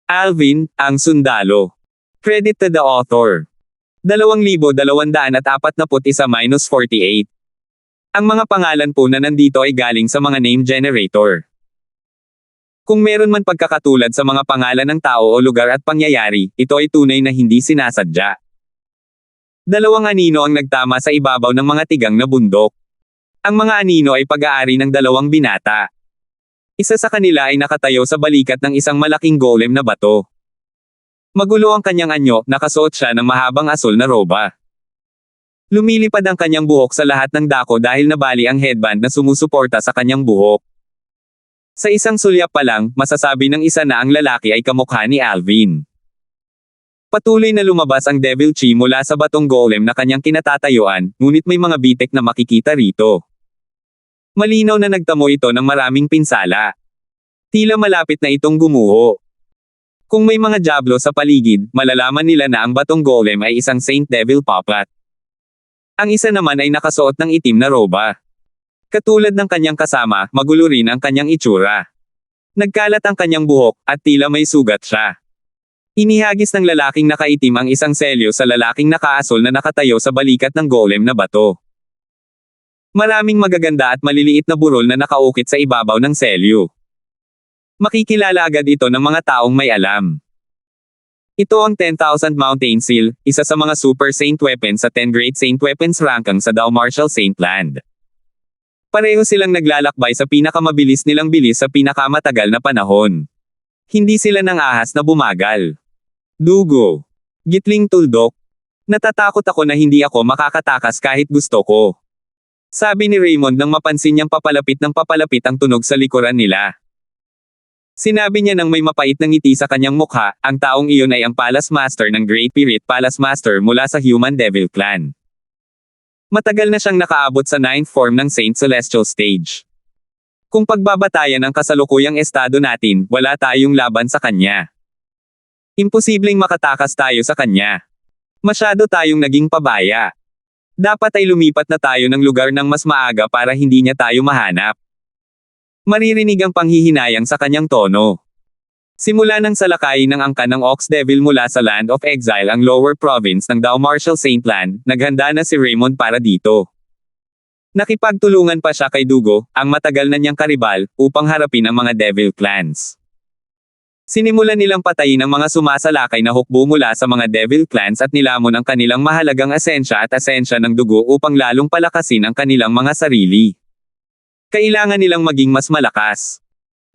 Alvin, ang sundalo. Credit to the author. 2,241-48. Ang mga pangalan po na nandito ay galing sa mga name generator. Kung meron man pagkakatulad sa mga pangalan ng tao o lugar at pangyayari, ito ay tunay na hindi sinasadya. Dalawang anino ang nagtama sa ibabaw ng mga tigang na bundok. Ang mga anino ay pag-aari ng dalawang binata. Isa sa kanila ay nakatayo sa balikat ng isang malaking golem na bato. Magulo ang kanyang anyo, nakasuot siya ng mahabang asul na roba. Lumilipad ang kanyang buhok sa lahat ng dako dahil nabali ang headband na sumusuporta sa kanyang buhok. Sa isang sulyap pa lang, masasabi ng isa na ang lalaki ay kamukha ni Alvin. Patuloy na lumabas ang Devil Chi mula sa batong golem na kanyang kinatatayuan, ngunit may mga bitek na makikita rito. Malinaw na nagtamo ito ng maraming pinsala. Tila malapit na itong gumuho. Kung may mga diablo sa paligid, malalaman nila na ang batong golem ay isang Saint Devil Puppet. Ang isa naman ay nakasuot ng itim na roba. Katulad ng kanyang kasama, magulo rin ang kanyang itsura. Nagkalat ang kanyang buhok, at tila may sugat siya. Inihagis ng lalaking nakaitim ang isang selyo sa lalaking nakaasol na nakatayo sa balikat ng golem na bato. Maraming magaganda at maliliit na burol na nakaukit sa ibabaw ng selyo. Makikilala agad ito ng mga taong may alam. Ito ang 10,000 Mountain Seal, isa sa mga Super Saint Weapons sa 10 Great Saint Weapons ranking sa Dao Martial Saint Land. Pareho silang naglalakbay sa pinakamabilis nilang bilis sa pinakamatagal na panahon. Hindi sila nang ahas na bumagal. Dugo. Gitling tuldok. Natatakot ako na hindi ako makakatakas kahit gusto ko. Sabi ni Raymond nang mapansin niyang papalapit ng papalapit ang tunog sa likuran nila. Sinabi niya nang may mapait na ngiti sa kanyang mukha, ang taong iyon ay ang Palace Master ng Great Spirit Palace Master mula sa Human Devil Clan. Matagal na siyang nakaabot sa 9th form ng Saint Celestial Stage. Kung pagbabatayan ang kasalukuyang estado natin, wala tayong laban sa kanya. Imposibleng makatakas tayo sa kanya. Masyado tayong naging pabaya. Dapat ay lumipat na tayo ng lugar ng mas maaga para hindi niya tayo mahanap. Maririnig ang panghihinayang sa kanyang tono. Simula nang salakayin ng angkan ng Ox Devil mula sa Land of Exile ang lower province ng Dao Martial Saint Land, naghanda na si Raymond para dito. Nakipagtulungan pa siya kay Dugo, ang matagal na niyang karibal, upang harapin ang mga Devil Clans. Sinimulan nilang patayin ang mga sumasalakay na hukbo mula sa mga Devil Clans at nilamon ang kanilang mahalagang asensya at asensya ng dugo upang lalong palakasin ang kanilang mga sarili. Kailangan nilang maging mas malakas.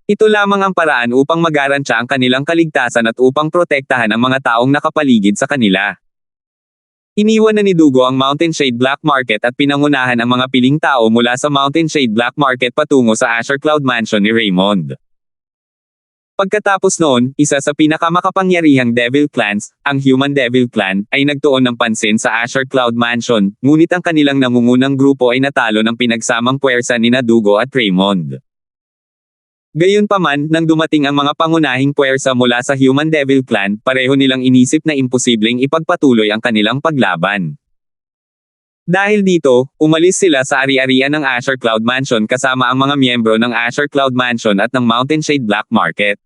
Ito lamang ang paraan upang magarantya ang kanilang kaligtasan at upang protektahan ang mga taong nakapaligid sa kanila. Iniwan na ni Dugo ang Mountain Shade Black Market at pinangunahan ang mga piling tao mula sa Mountain Shade Black Market patungo sa Azure Cloud Mansion ni Raymond. Pagkatapos noon, isa sa pinakamakapangyarihang Devil Clans, ang Human Devil Clan, ay nagtuon ng pansin sa Azure Cloud Mansion, ngunit ang kanilang nangungunang grupo ay natalo ng pinagsamang puwersa nina Dugo at Raymond. Gayunpaman, nang dumating ang mga pangunahing puwersa mula sa Human Devil Clan, pareho nilang inisip na imposibleng ipagpatuloy ang kanilang paglaban. Dahil dito, umalis sila sa ari-arian ng Azure Cloud Mansion kasama ang mga miyembro ng Azure Cloud Mansion at ng Mountain Shade Black Market.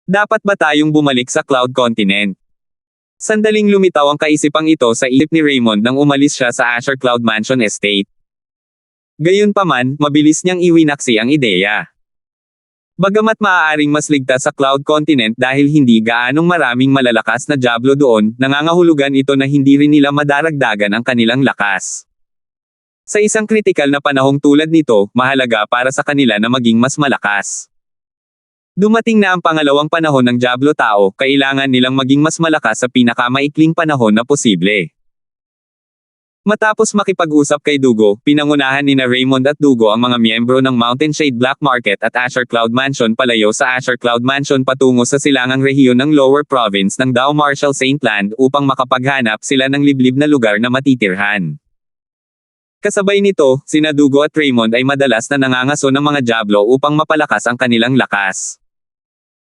Dapat ba tayong bumalik sa Cloud Continent? Sandaling lumitaw ang kaisipang ito sa isip ni Raymond nang umalis siya sa Azure Cloud Mansion Estate. Gayunpaman, mabilis niyang iwinaksi ang ideya. Bagamat maaaring mas ligtas sa Cloud Continent dahil hindi gaanong maraming malalakas na diablo doon, nangangahulugan ito na hindi rin nila madaragdagan ang kanilang lakas. Sa isang kritikal na panahong tulad nito, mahalaga para sa kanila na maging mas malakas. Dumating na ang pangalawang panahon ng diablo tao, kailangan nilang maging mas malakas sa pinakamaikling panahon na posible. Matapos makipag-usap kay Dugo, pinangunahan nina Raymond at Dugo ang mga miyembro ng Mountain Shade Black Market at Azure Cloud Mansion palayo sa Azure Cloud Mansion patungo sa silangang rehiyon ng Lower Province ng Dao Martial Saint Land upang makapaghanap sila ng liblib na lugar na matitirhan. Kasabay nito, sina Dugo at Raymond ay madalas na nangangaso ng mga diablo upang mapalakas ang kanilang lakas.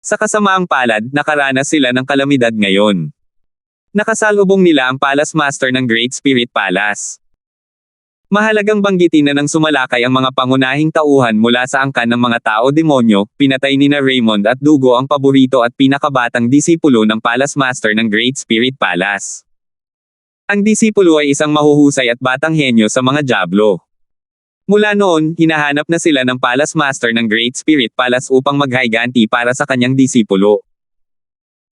Sa kasamaang palad, nakaranas sila ng kalamidad ngayon. Nakasalubong nila ang Palace Master ng Great Spirit Palace. Mahalagang banggitin na nang sumalakay ang mga pangunahing tauhan mula sa angkan ng mga tao-demonyo, pinatay ni na Raymond at Dugo ang paborito at pinakabatang disipulo ng Palace Master ng Great Spirit Palace. Ang disipulo ay isang mahuhusay at batang henyo sa mga Diablo. Mula noon, hinahanap na sila ng Palace Master ng Great Spirit Palace upang maghayganti para sa kanyang disipulo.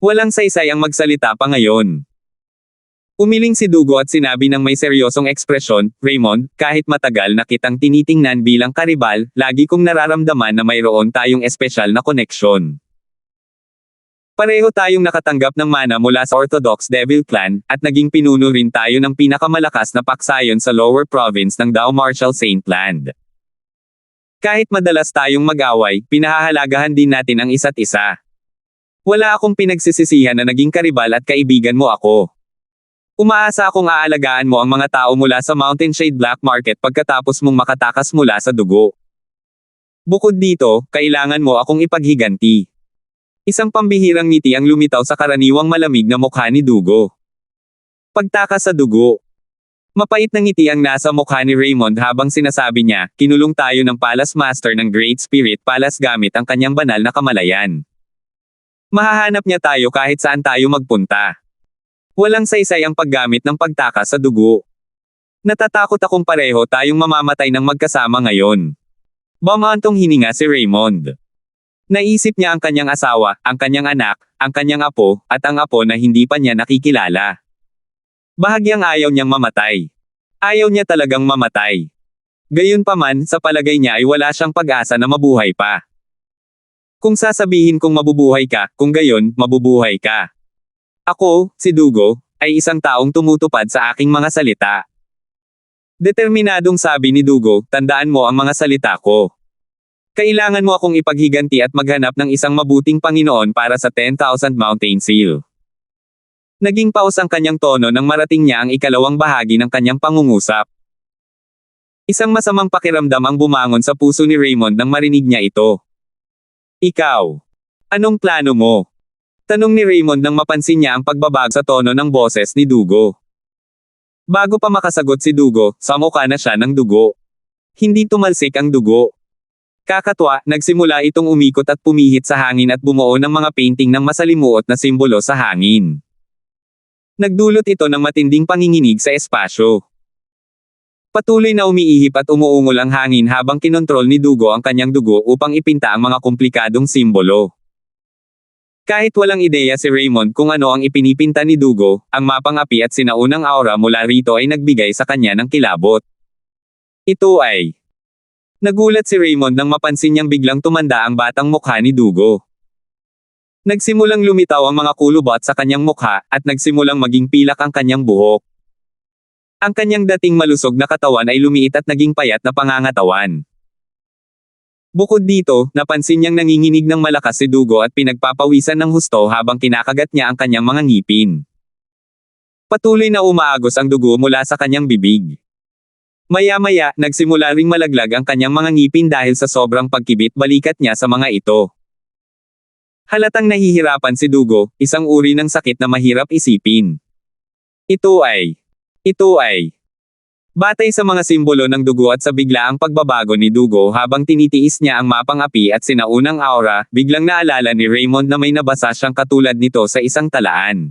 Walang saysay ang magsalita pa ngayon. Umiling si Dugo at sinabi ng may seryosong ekspresyon, "Raymond, kahit matagal na kitang tinitingnan bilang karibal, lagi kong nararamdaman na mayroon tayong espesyal na koneksyon. Pareho tayong nakatanggap ng mana mula sa Orthodox Devil Clan, at naging pinuno rin tayo ng pinakamalakas na paksayon sa Lower Province ng Dao Martial Saintland. Kahit madalas tayong mag-away, pinahahalagahan din natin ang isa't isa. Wala akong pinagsisisihan na naging karibal at kaibigan mo ako. Umaasa akong aalagaan mo ang mga tao mula sa Mountain Shade Black Market pagkatapos mong makatakas mula sa dugo. Bukod dito, kailangan mo akong ipaghiganti." Isang pambihirang ngiti ang lumitaw sa karaniwang malamig na mukha ni Dugo. Pagtakas sa dugo. Mapait na ngiti ang nasa mukha ni Raymond habang sinasabi niya, "Kinulong tayo ng Palace Master ng Great Spirit Palace gamit ang kanyang banal na kamalayan. Mahahanap niya tayo kahit saan tayo magpunta. Walang saysay ang paggamit ng pagtakas sa dugo. Natatakot akong pareho tayong mamamatay ng magkasama ngayon." Bumantong hininga si Raymond. Naisip niya ang kanyang asawa, ang kanyang anak, ang kanyang apo, at ang apo na hindi pa niya nakikilala. Bahagyang ayaw niyang mamatay. Ayaw niya talagang mamatay. Gayunpaman, sa palagay niya ay wala siyang pag-asa na mabuhay pa. Kung sasabihin kong mabubuhay ka, kung gayon, mabubuhay ka. Ako, si Dugo, ay isang taong tumutupad sa aking mga salita. Determinadong sabi ni Dugo, "Tandaan mo ang mga salita ko. Kailangan mo akong ipaghiganti at maghanap ng isang mabuting Panginoon para sa 10,000 Mountain Seal." Naging paus ang kanyang tono nang marating niya ang ikalawang bahagi ng kanyang pangungusap. Isang masamang pakiramdam ang bumangon sa puso ni Raymond nang marinig niya ito. "Ikaw. Anong plano mo?" Tanong ni Raymond nang mapansin niya ang pagbabago sa tono ng boses ni Dugo. Bago pa makasagot si Dugo, samukha na siya ng dugo. Hindi tumalsik ang dugo. Kakatwa, nagsimula itong umikot at pumihit sa hangin at bumuo ng mga painting ng masalimuot na simbolo sa hangin. Nagdulot ito ng matinding panginginig sa espasyo. Patuloy na umiihip at umuungol ang hangin habang kinontrol ni Dugo ang kanyang dugo upang ipinta ang mga komplikadong simbolo. Kahit walang ideya si Raymond kung ano ang ipinipinta ni Dugo, ang mapang api at sinaunang aura mula rito ay nagbigay sa kanya ng kilabot. Ito ay... Nagulat si Raymond nang mapansin niyang biglang tumanda ang batang mukha ni Dugo. Nagsimulang lumitaw ang mga kulubot sa kanyang mukha, at nagsimulang maging pilak ang kanyang buhok. Ang kanyang dating malusog na katawan ay lumiit at naging payat na pangangatawan. Bukod dito, napansin niyang nanginginig ng malakas si Dugo at pinagpapawisan ng husto habang kinakagat niya ang kanyang mga ngipin. Patuloy na umaagos ang dugo mula sa kanyang bibig. Maya-maya, nagsimula ring malaglag ang kanyang mga ngipin dahil sa sobrang pagkibit balikat niya sa mga ito. Halatang nahihirapan si Dugo, isang uri ng sakit na mahirap isipin. Ito ay... Batay sa mga simbolo ng dugo at sa biglaang pagbabago ni Dugo habang tinitiis niya ang mapang api at sinaunang aura, biglang naalala ni Raymond na may nabasa siyang katulad nito sa isang talaan.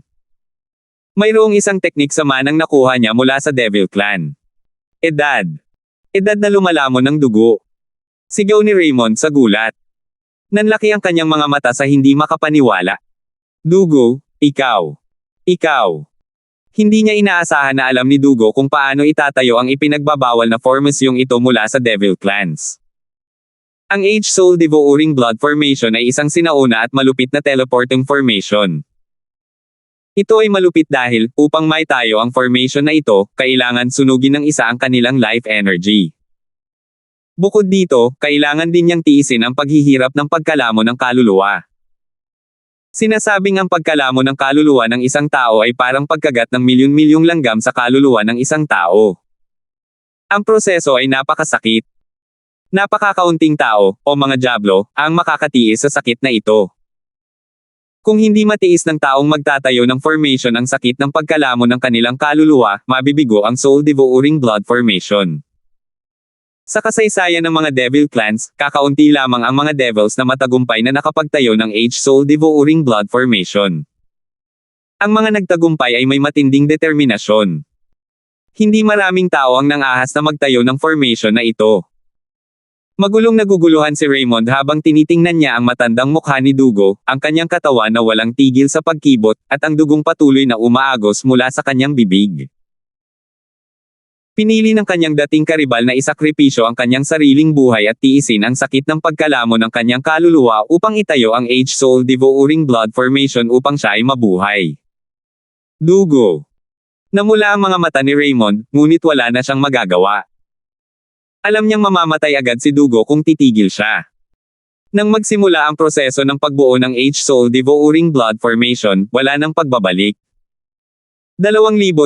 Mayroong isang teknik sa manang nakuha niya mula sa Devil Clan. Edad na lumalamon ng dugo. Sigaw ni Raymond sa gulat. Nanlaki ang kanyang mga mata sa hindi makapaniwala. Dugo, ikaw. Hindi niya inaasahan na alam ni Dugo kung paano itatayo ang ipinagbabawal na formasyong ito mula sa Devil Clans. Ang H-Soul Devouring Blood Formation ay isang sinauna at malupit na teleporting formation. Ito ay malupit dahil, upang maitayo ang formation na ito, kailangan sunugin ng isa ang kanilang life energy. Bukod dito, kailangan din niyang tiisin ang paghihirap ng pagkalamo ng kaluluwa. Sinasabing ang pagkalamo ng kaluluwa ng isang tao ay parang pagkagat ng milyon-milyong langgam sa kaluluwa ng isang tao. Ang proseso ay napakasakit. Napakakaunting tao, o mga Diablo, ang makakatiis sa sakit na ito. Kung hindi matiis ng taong magtatayo ng formation ang sakit ng pagkalamo ng kanilang kaluluwa, mabibigo ang Soul Devouring Blood Formation. Sa kasaysayan ng mga Devil Clans, kakaunti lamang ang mga Devils na matagumpay na nakapagtayo ng Age Soul Devouring Blood Formation. Ang mga nagtagumpay ay may matinding determinasyon. Hindi maraming tao ang nangahas na magtayo ng formation na ito. Magulong naguguluhan si Raymond habang tinitingnan niya ang matandang mukha ni Dugo, ang kanyang katawan na walang tigil sa pagkibot, at ang dugong patuloy na umaagos mula sa kanyang bibig. Pinili ng kanyang dating karibal na isakripisyo ang kanyang sariling buhay at tiisin ang sakit ng pagkalamo ng kanyang kaluluwa upang itayo ang Age Soul Devouring Blood Formation upang siya ay mabuhay. Dugo. Namula ang mga mata ni Raymond, ngunit wala na siyang magagawa. Alam niyang mamamatay agad si Dugo kung titigil siya. Nang magsimula ang proseso ng pagbuo ng Age Soul Devouring Blood Formation, wala nang pagbabalik. 2,242.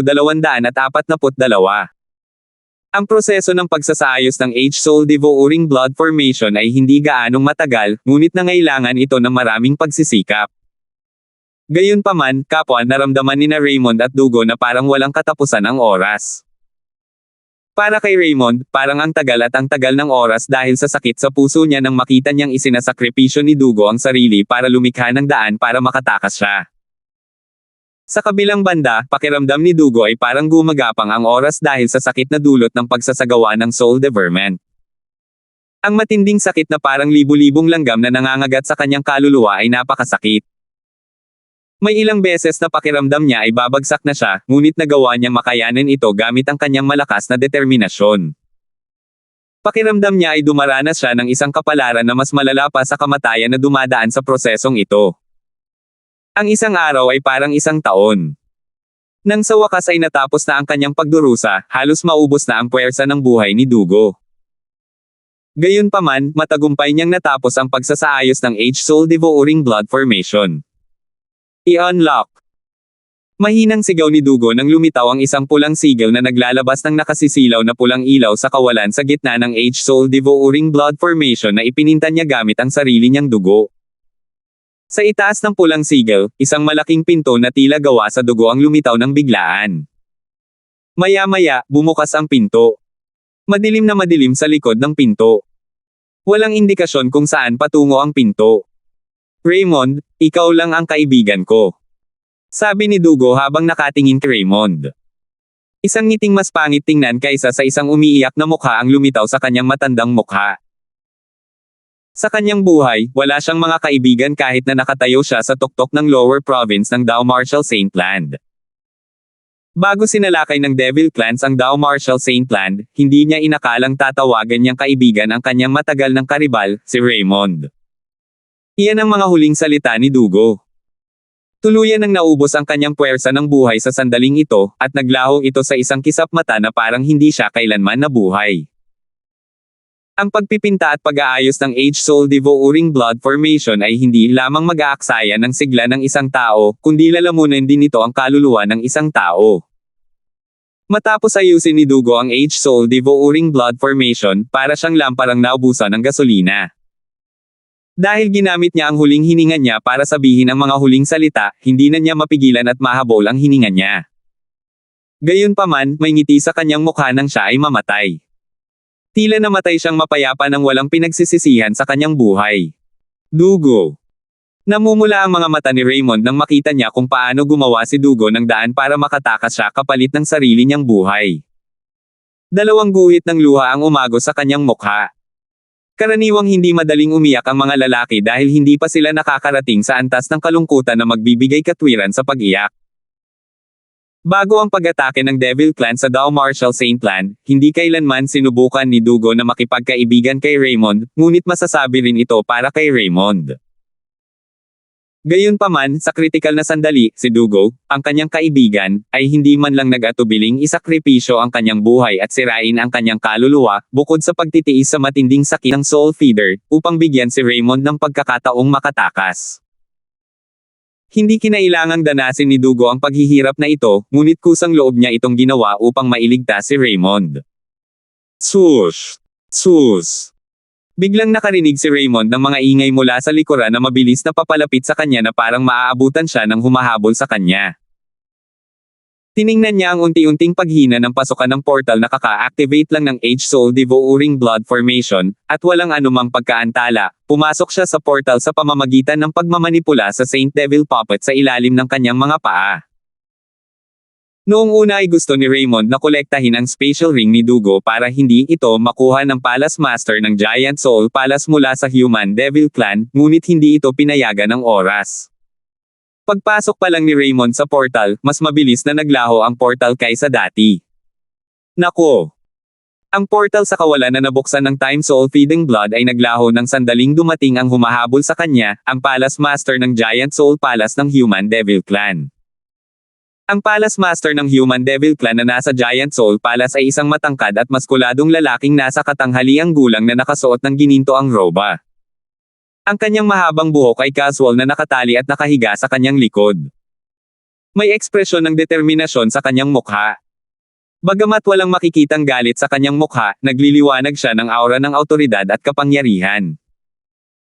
Ang proseso ng pagsasaayos ng Age Soul Devouring Blood Formation ay hindi gaanong matagal, ngunit nangailangan ito ng maraming pagsisikap. Gayunpaman, kapwa naramdaman ni Raymond at Dugo na parang walang katapusan ang oras. Para kay Raymond, parang ang tagal ng oras dahil sa sakit sa puso niya nang makita niyang isinasakripisyo ni Dugo ang sarili para lumikha ng daan para makatakas siya. Sa kabilang banda, pakiramdam ni Dugo ay parang gumagapang ang oras dahil sa sakit na dulot ng pagsasagawa ng soul deferment. Ang matinding sakit na parang libu-libong langgam na nangangagat sa kanyang kaluluwa ay napakasakit. May ilang beses na pakiramdam niya ay babagsak na siya, ngunit nagawa niyang makayanin ito gamit ang kanyang malakas na determinasyon. Pakiramdam niya ay dumaranas siya ng isang kapalaran na mas malala pa sa kamatayan na dumadaan sa prosesong ito. Ang isang araw ay parang isang taon. Nang sa wakas ay natapos na ang kanyang pagdurusa, halos maubos na ang puwersa ng buhay ni Dugo. Gayunpaman, matagumpay niyang natapos ang pagsasaayos ng Age Soul Devouring Blood Formation. I-unlock. Mahinang sigaw ni Dugo nang lumitaw ang isang pulang sigil na naglalabas ng nakasisilaw na pulang ilaw sa kawalan sa gitna ng Age Soul Devouring Blood Formation na ipininta niya gamit ang sarili niyang dugo. Sa itaas ng pulang sigil, isang malaking pinto na tila gawa sa dugo ang lumitaw ng biglaan. Maya-maya, bumukas ang pinto. Madilim na madilim sa likod ng pinto. Walang indikasyon kung saan patungo ang pinto. Raymond, ikaw lang ang kaibigan ko. Sabi ni Dugo habang nakatingin kay Raymond. Isang ngiting mas pangit tingnan kaysa sa isang umiiyak na mukha ang lumitaw sa kanyang matandang mukha. Sa kanyang buhay, wala siyang mga kaibigan kahit na nakatayo siya sa tuktok ng lower province ng Dao Marshall Saint Land. Bago sinalakay ng Devil Clans ang Dao Marshall Saint Land, hindi niya inakalang tatawagan niyang kaibigan ang kanyang matagal ng karibal, si Raymond. Iyan ang mga huling salita ni Dugo. Tuluyan nang naubos ang kanyang puwersa ng buhay sa sandaling ito, at naglaho ito sa isang kisap mata na parang hindi siya kailanman nabuhay. Ang pagpipinta at pag-aayos ng Age Soul Devouring Blood Formation ay hindi lamang mag-aaksaya ng sigla ng isang tao, kundi lalamunin din ito ang kaluluwa ng isang tao. Matapos ayusin ni Dugo ang Age Soul Devouring Blood Formation, para siyang lamparang naubusan ng gasolina. Dahil ginamit niya ang huling hininga niya para sabihin ang mga huling salita, hindi na niya mapigilan at mahabol ang hininga niya. Gayunpaman, may ngiti sa kanyang mukha nang siya ay mamatay. Tila namatay siyang mapayapa nang walang pinagsisisihan sa kanyang buhay. Dugo. Namumula ang mga mata ni Raymond nang makita niya kung paano gumawa si Dugo ng daan para makatakas siya kapalit ng sarili niyang buhay. 2 guhit ng luha ang umagos sa kanyang mukha. Karaniwang hindi madaling umiyak ang mga lalaki dahil hindi pa sila nakakarating sa antas ng kalungkutan na magbibigay katwiran sa pag-iyak. Bago ang pag-atake ng Devil Clan sa Dao Marshall Saint Land, hindi kailanman sinubukan ni Dugo na makipagkaibigan kay Raymond, ngunit masasabi rin ito para kay Raymond. Gayunpaman, sa kritikal na sandali, si Dugo, ang kanyang kaibigan, ay hindi man lang nag-atubiling isakripisyo ang kanyang buhay at sirain ang kanyang kaluluwa, bukod sa pagtitiis sa matinding sakit ng Soul Feeder, upang bigyan si Raymond ng pagkakataong makatakas. Hindi kinailangang danasin ni Dugo ang paghihirap na ito, ngunit kusang loob niya itong ginawa upang mailigtas si Raymond. Sus! Sus! Biglang nakarinig si Raymond ng mga ingay mula sa likuran na mabilis na papalapit sa kanya na parang maaabutan siya ng humahabol sa kanya. Tiningnan niya ang unti-unting paghina ng pasukan ng portal na kaka-activate lang ng H-Soul Devouring Blood Formation, at walang anumang pagkaantala, pumasok siya sa portal sa pamamagitan ng pagmamanipula sa Saint Devil Puppet sa ilalim ng kanyang mga paa. Noong una ay gusto ni Raymond na kolektahin ang Spatial Ring ni Dugo para hindi ito makuha ng Palace Master ng Giant Soul Palace mula sa Human Devil Clan, ngunit hindi ito pinayagan ng oras. Pagpasok pa lang ni Raymond sa portal, mas mabilis na naglaho ang portal kaysa dati. Nako! Ang portal sa kawalan na nabuksan ng Time Soul Feeding Blood ay naglaho ng sandaling dumating ang humahabol sa kanya, ang Palace Master ng Giant Soul Palace ng Human Devil Clan. Ang Palace Master ng Human Devil Clan na nasa Giant Soul Palace ay isang matangkad at maskuladong lalaking nasa katanghaliang gulang na nakasuot ng ginintoang roba. Ang kanyang mahabang buhok ay casual na nakatali at nakahiga sa kanyang likod. May ekspresyon ng determinasyon sa kanyang mukha. Bagamat walang makikitang galit sa kanyang mukha, nagliliwanag siya ng aura ng autoridad at kapangyarihan.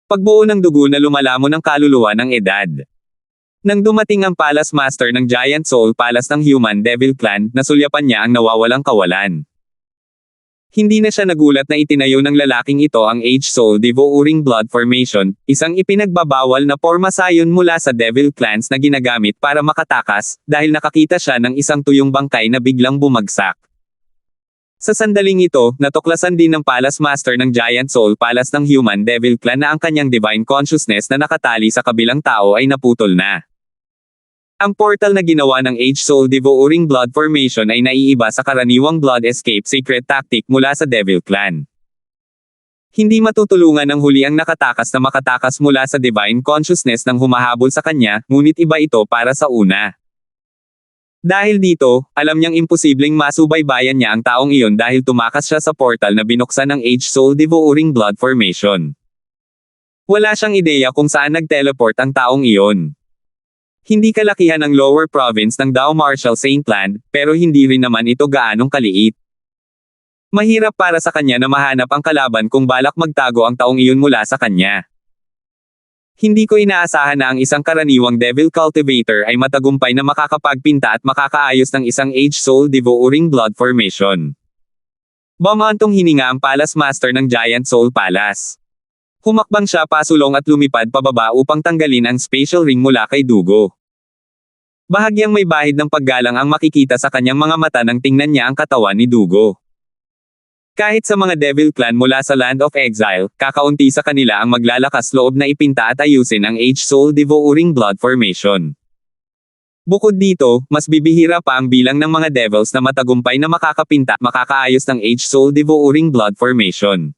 Pagbuo ng dugo na lumalamon ng kaluluwa ng edad. Nang dumating ang Palace Master ng Giant Soul Palace ng Human Devil Clan, nasulyapan niya ang nawawalang kawalan. Hindi na siya nagulat na itinayo ng lalaking ito ang H-Soul Devouring Blood Formation, isang ipinagbabawal na pormasayon mula sa Devil Clans na ginagamit para makatakas, dahil nakakita siya ng isang tuyong bangkay na biglang bumagsak. Sa sandaling ito, natuklasan din ng Palace Master ng Giant Soul Palace ng Human Devil Clan na ang kanyang Divine Consciousness na nakatali sa kabilang tao ay naputol na. Ang portal na ginawa ng H-Soul Devouring Blood Formation ay naiiba sa karaniwang Blood Escape secret tactic mula sa Devil Clan. Hindi matutulungan ng huli ang nakatakas na makatakas mula sa Divine Consciousness ng humahabol sa kanya, ngunit iba ito para sa una. Dahil dito, alam niyang imposibleng masubaybayan niya ang taong iyon dahil tumakas siya sa portal na binuksan ng H-Soul Devouring Blood Formation. Wala siyang ideya kung saan nag-teleport ang taong iyon. Hindi kalakihan ng lower province ng Dao Martial Saintland, pero hindi rin naman ito gaanong kaliit. Mahirap para sa kanya na mahanap ang kalaban kung balak magtago ang taong iyon mula sa kanya. Hindi ko inaasahan na ang isang karaniwang Devil Cultivator ay matagumpay na makakapagpinta at makakaayos ng isang H-Soul Devouring Blood Formation. Bumantong hininga ang Palace Master ng Giant Soul Palace. Humakbang siya pasulong at lumipad pababa upang tanggalin ang Spatial Ring mula kay Dugo. Bahagyang may bahid ng paggalang ang makikita sa kanyang mga mata nang tingnan niya ang katawan ni Dugo. Kahit sa mga Devil Clan mula sa Land of Exile, kakaunti sa kanila ang maglalakas loob na ipinta at ayusin ang H-Soul Devouring Blood Formation. Bukod dito, mas bibihira pa ang bilang ng mga devils na matagumpay na makakapinta at makakaayos ng H-Soul Devouring Blood Formation.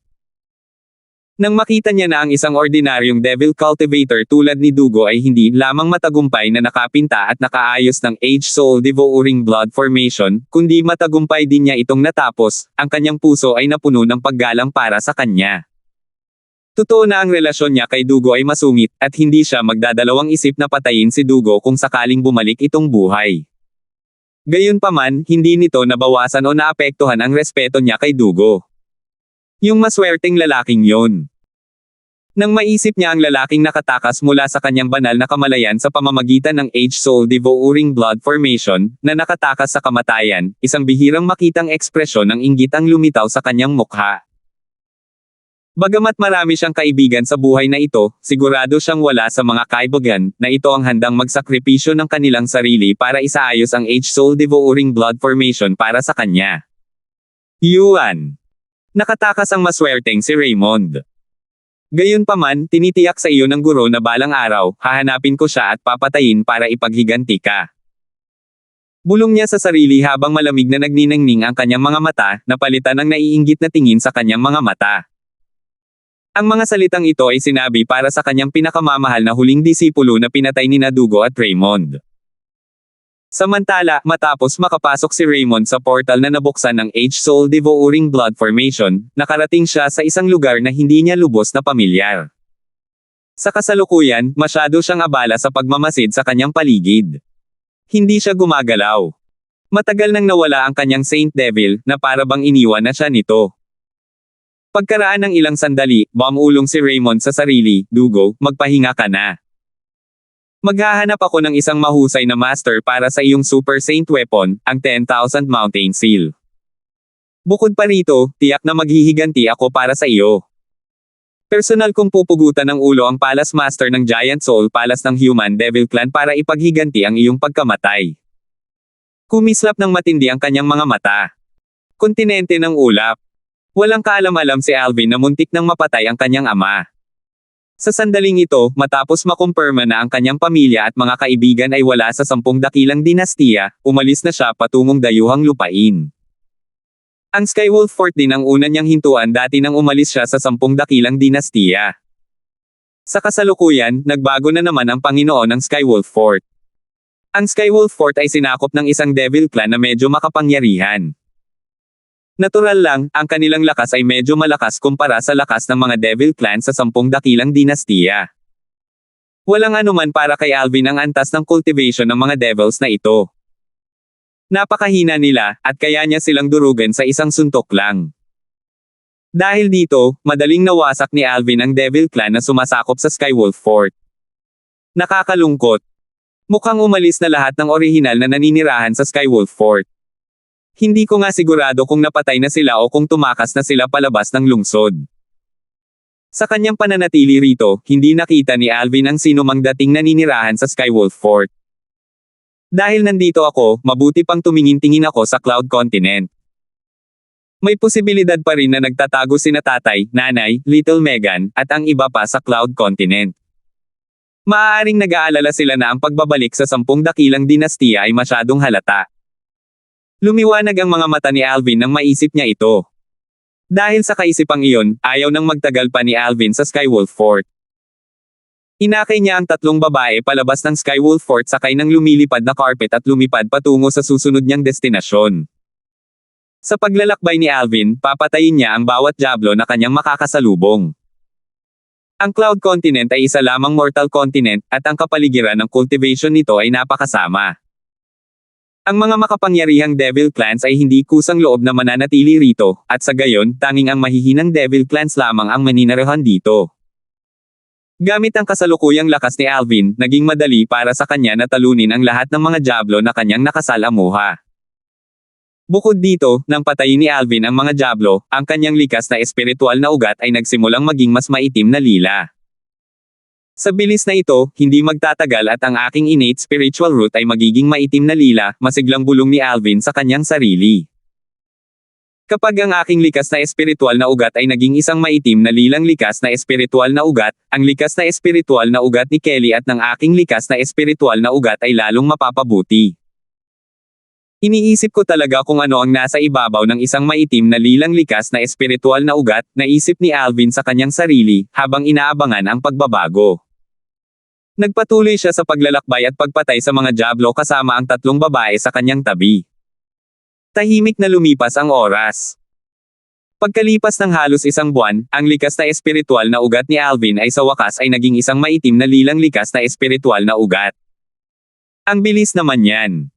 Nang makita niya na ang isang ordinaryong Devil Cultivator tulad ni Dugo ay hindi lamang matagumpay na nakapinta at nakaayos ng H-Soul Devouring Blood Formation, kundi matagumpay din niya itong natapos, ang kanyang puso ay napuno ng paggalang para sa kanya. Totoo na ang relasyon niya kay Dugo ay masungit, at hindi siya magdadalawang isip na patayin si Dugo kung sakaling bumalik itong buhay. Gayunpaman, hindi nito nabawasan o naapektuhan ang respeto niya kay Dugo. Yung maswerteng lalaking yon. Nang maisip niya ang lalaking nakatakas mula sa kanyang banal na kamalayan sa pamamagitan ng H-Soul Devouring Blood Formation, na nakatakas sa kamatayan, isang bihirang makitang ekspresyon ng inggit ang lumitaw sa kanyang mukha. Bagamat marami siyang kaibigan sa buhay na ito, sigurado siyang wala sa mga kaibigan, na ito ang handang magsakripisyo ng kanilang sarili para isaayos ang H-Soul Devouring Blood Formation para sa kanya. Yuan. Nakatakas ang maswerteng si Raymond. Gayunpaman, tinitiyak sa iyo ng guro na balang araw, hahanapin ko siya at papatayin para ipaghiganti ka. Bulong niya sa sarili habang malamig na nagniningning ang kanyang mga mata, napalitan ng naiinggit na tingin sa kanyang mga mata. Ang mga salitang ito ay sinabi para sa kanyang pinakamamahal na huling disipulo na pinatay ni Dugo at Raymond. Samantala, matapos makapasok si Raymond sa portal na nabuksan ng H-Soul Devouring Blood Formation, nakarating siya sa isang lugar na hindi niya lubos na pamilyar. Sa kasalukuyan, masyado siyang abala sa pagmamasid sa kanyang paligid. Hindi siya gumagalaw. Matagal nang nawala ang kanyang Saint Devil, na para bang iniwan na siya nito. Pagkaraan ng ilang sandali, bumulong si Raymond sa sarili, Dugo, magpahinga ka na. Maghahanap ako ng isang mahusay na master para sa iyong Super Saint Weapon, ang 10,000 Mountain Seal. Bukod pa rito, tiyak na maghihiganti ako para sa iyo. Personal kong pupugutan ng ulo ang Palace Master ng Giant Soul Palace ng Human Devil Clan para ipaghiganti ang iyong pagkamatay. Kumislap ng matindi ang kanyang mga mata. Kontinente ng ulap. Walang kaalam-alam si Alvin na muntik nang mapatay ang kanyang ama. Sa sandaling ito, matapos makumpirma na ang kanyang pamilya at mga kaibigan ay wala sa 10 dakilang dinastiya, umalis na siya patungong dayuhang lupain. Ang Skywolf Fort din ang una niyang hintuan dati nang umalis siya sa 10 dakilang dinastiya. Sa kasalukuyan, nagbago na naman ang Panginoon ng Skywolf Fort. Ang Skywolf Fort ay sinakop ng isang Devil Clan na medyo makapangyarihan. Natural lang, ang kanilang lakas ay medyo malakas kumpara sa lakas ng mga Devil Clan sa 10 dakilang dinastiya. Walang anuman para kay Alvin ang antas ng cultivation ng mga Devils na ito. Napakahina nila, at kaya niya silang durugan sa isang suntok lang. Dahil dito, madaling nawasak ni Alvin ang Devil Clan na sumasakop sa Skywolf Fort. Nakakalungkot. Mukhang umalis na lahat ng orihinal na naninirahan sa Skywolf Fort. Hindi ko nga sigurado kung napatay na sila o kung tumakas na sila palabas ng lungsod. Sa kanyang pananatili rito, hindi nakita ni Alvin ang sinumang dating naninirahan sa Skywolf Fort. Dahil nandito ako, mabuti pang tumingin-tingin ako sa Cloud Continent. May posibilidad pa rin na nagtatago sina tatay, nanay, Little Megan, at ang iba pa sa Cloud Continent. Maaaring nag-aalala sila na ang pagbabalik sa 10 dakilang dinastiya ay masyadong halata. Lumiwanag ang mga mata ni Alvin nang maisip niya ito. Dahil sa kaisipang iyon, ayaw nang magtagal pa ni Alvin sa Skywolf Fort. Inakay niya ang 3 babae palabas ng Skywolf Fort sakay ng lumilipad na carpet at lumipad patungo sa susunod niyang destinasyon. Sa paglalakbay ni Alvin, papatayin niya ang bawat diablo na kanyang makakasalubong. Ang Cloud Continent ay isa lamang mortal continent, at ang kapaligiran ng cultivation nito ay napakasama. Ang mga makapangyarihang Devil Clans ay hindi kusang loob na mananatili rito, at sa gayon, tanging ang mahihinang Devil Clans lamang ang maninirahan dito. Gamit ang kasalukuyang lakas ni Alvin, naging madali para sa kanya na talunin ang lahat ng mga diablo na kanyang nakasalamuha. Bukod dito, nang patayin ni Alvin ang mga diablo, ang kanyang likas na espiritual na ugat ay nagsimulang maging mas maitim na lila. Sa bilis na ito, hindi magtatagal at ang aking innate spiritual root ay magiging maitim na lila, masiglang bulong ni Alvin sa kanyang sarili. Kapag ang aking likas na espiritual na ugat ay naging isang maitim na lilang likas na espiritual na ugat, ang likas na espiritual na ugat ni Kelly at ng aking likas na espiritual na ugat ay lalong mapapabuti. Iniisip ko talaga kung ano ang nasa ibabaw ng isang maitim na lilang likas na espiritual na ugat, naisip ni Alvin sa kanyang sarili, habang inaabangan ang pagbabago. Nagpatuloy siya sa paglalakbay at pagpatay sa mga diablo kasama ang 3 babae sa kanyang tabi. Tahimik na lumipas ang oras. Pagkalipas ng halos 1 buwan, ang likas na espiritual na ugat ni Alvin ay sa wakas ay naging isang maitim na lilang likas na espiritual na ugat. Ang bilis naman yan.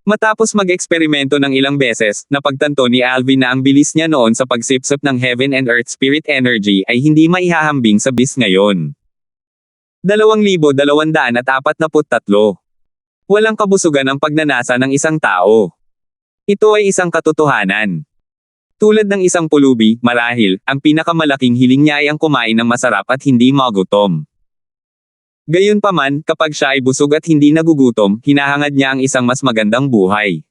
Matapos mag-eksperimento ng ilang beses, napagtanto ni Alvin na ang bilis niya noon sa pagsipsip ng Heaven and Earth Spirit Energy ay hindi maihahambing sa bis ngayon. 2,243. Walang kabusugan ang pagnanasa ng isang tao. Ito ay isang katotohanan. Tulad ng isang pulubi, marahil, ang pinakamalaking hiling niya ay ang kumain ng masarap at hindi magutom. Gayunpaman, kapag siya ay busog at hindi nagugutom, hinahangad niya ang isang mas magandang buhay.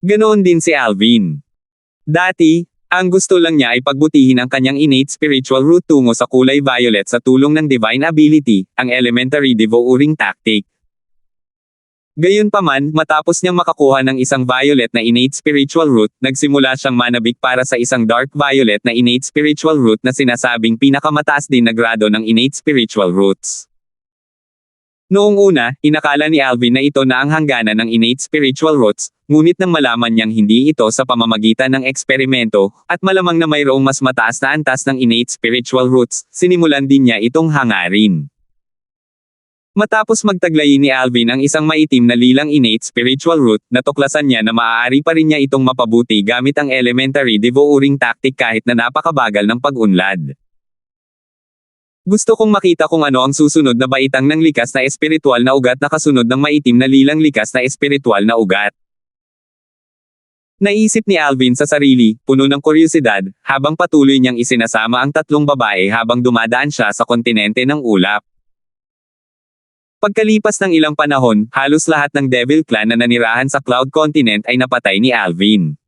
Ganoon din si Alvin. Dati, ang gusto lang niya ay pagbutihin ang kanyang innate spiritual root tungo sa kulay violet sa tulong ng divine ability, ang elementary devouring tactic. Gayunpaman, matapos niyang makakuha ng isang violet na innate spiritual root, nagsimula siyang manabik para sa isang dark violet na innate spiritual root na sinasabing pinakamataas din na grado ng innate spiritual roots. Noong una, inakala ni Alvin na ito na ang hangganan ng innate spiritual roots, ngunit nang malaman niyang hindi ito sa pamamagitan ng eksperimento, at malamang na mayroong mas mataas na antas ng innate spiritual roots, sinimulan din niya itong hangarin. Matapos magtaglayin ni Alvin ang isang maitim na lilang innate spiritual root, natuklasan niya na maaari pa rin niya itong mapabuti gamit ang elementary devouring tactic kahit na napakabagal ng pag-unlad. Gusto kong makita kung ano ang susunod na baitang ng likas na espiritual na ugat na kasunod ng maitim na lilang likas na espiritual na ugat. Naisip ni Alvin sa sarili, puno ng kuryosidad, habang patuloy niyang isinasama ang tatlong babae habang dumadaan siya sa kontinente ng ulap. Pagkalipas ng ilang panahon, halos lahat ng Devil Clan na nanirahan sa Cloud Continent ay napatay ni Alvin.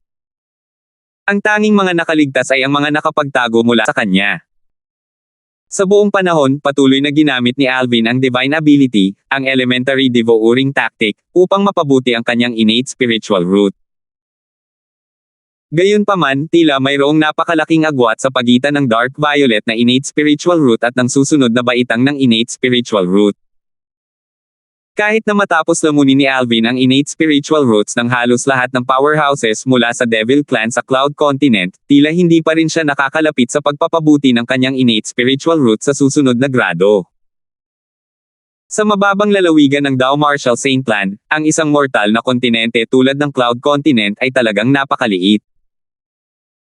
Ang tanging mga nakaligtas ay ang mga nakapagtago mula sa kanya. Sa buong panahon, patuloy na ginamit ni Alvin ang Divine Ability, ang Elementary Devouring Tactic, upang mapabuti ang kanyang innate spiritual root. Gayunpaman, tila mayroong napakalaking agwat sa pagitan ng Dark Violet na innate spiritual root at ng susunod na baitang ng innate spiritual root. Kahit na matapos lamunin ni Alvin ang innate spiritual roots ng halos lahat ng powerhouses mula sa Devil Clan sa Cloud Continent, tila hindi pa rin siya nakakalapit sa pagpapabuti ng kanyang innate spiritual roots sa susunod na grado. Sa mababang lalawigan ng Dao Martial Saintland, ang isang mortal na kontinente tulad ng Cloud Continent ay talagang napakaliit.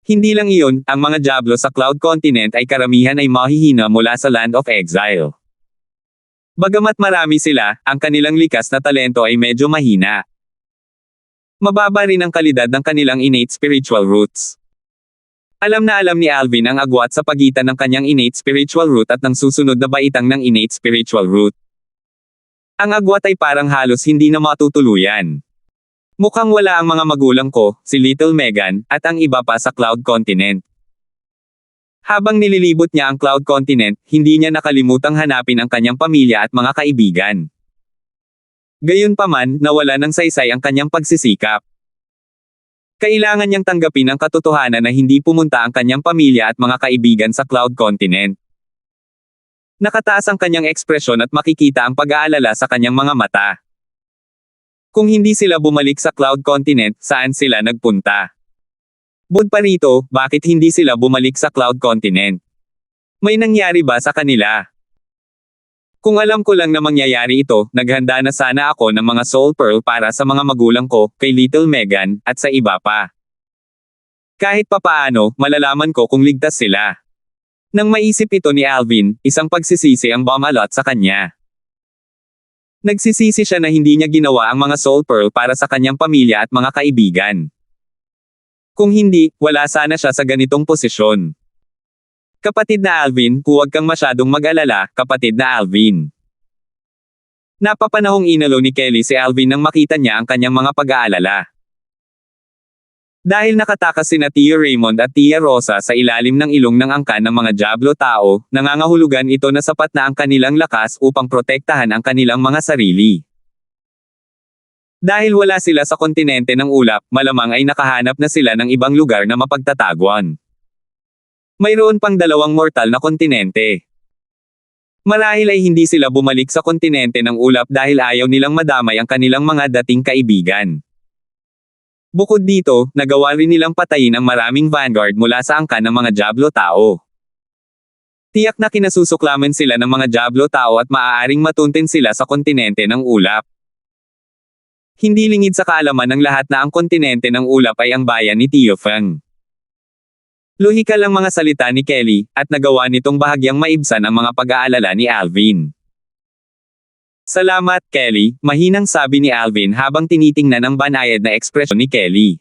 Hindi lang iyon, ang mga Diablo sa Cloud Continent ay karamihan ay mahihina mula sa Land of Exile. Bagamat marami sila, ang kanilang likas na talento ay medyo mahina. Mababa rin ang kalidad ng kanilang innate spiritual roots. Alam na alam ni Alvin ang agwat sa pagitan ng kanyang innate spiritual root at ng susunod na baitang ng innate spiritual root. Ang agwat ay parang halos hindi na matutuluyan. Mukhang wala ang mga magulang ko, si Little Megan, at ang iba pa sa Cloud Continent. Habang nililibot niya ang Cloud Continent, hindi niya nakalimutang hanapin ang kanyang pamilya at mga kaibigan. Gayunpaman, nawala ng saysay ang kanyang pagsisikap. Kailangan niyang tanggapin ang katotohanan na hindi pumunta ang kanyang pamilya at mga kaibigan sa Cloud Continent. Nakataas ang kanyang ekspresyon at makikita ang pag-aalala sa kanyang mga mata. Kung hindi sila bumalik sa Cloud Continent, saan sila nagpunta? Bukod pa rito, bakit hindi sila bumalik sa Cloud Continent? May nangyari ba sa kanila? Kung alam ko lang na mangyayari ito, naghanda na sana ako ng mga Soul Pearl para sa mga magulang ko, kay Little Megan, at sa iba pa. Kahit papaano, malalaman ko kung ligtas sila. Nang maisip ito ni Alvin, isang pagsisisi ang bumalot sa kanya. Nagsisisi siya na hindi niya ginawa ang mga Soul Pearl para sa kanyang pamilya at mga kaibigan. Kung hindi, wala sana siya sa ganitong posisyon. Kapatid na Alvin, huwag kang masyadong mag-alala, kapatid na Alvin. Napapanahong inalo ni Kelly si Alvin nang makita niya ang kanyang mga pag-aalala. Dahil nakatakas sina Tia Raymond at Tia Rosa sa ilalim ng ilong ng angkan ng mga Diablo tao, nangangahulugan ito na sapat na ang kanilang lakas upang protektahan ang kanilang mga sarili. Dahil wala sila sa kontinente ng ulap, malamang ay nakahanap na sila ng ibang lugar na mapagtataguan. Mayroon pang dalawang mortal na kontinente. Marahil ay hindi sila bumalik sa kontinente ng ulap dahil ayaw nilang madamay ang kanilang mga dating kaibigan. Bukod dito, nagawa rin nilang patayin ang maraming vanguard mula sa angkan ng mga Diablo tao. Tiyak na kinasusuklaman sila ng mga Diablo tao at maaaring matuntin sila sa kontinente ng ulap. Hindi lingid sa kaalaman ng lahat na ang kontinente ng ulap ay ang bayan ni Tio Feng. Lohikal ang mga salita ni Kelly, at nagawa nitong bahagyang maibsan ang mga pag-aalala ni Alvin. Salamat, Kelly, mahinang sabi ni Alvin habang tinitingnan ang banayad na ekspresyon ni Kelly.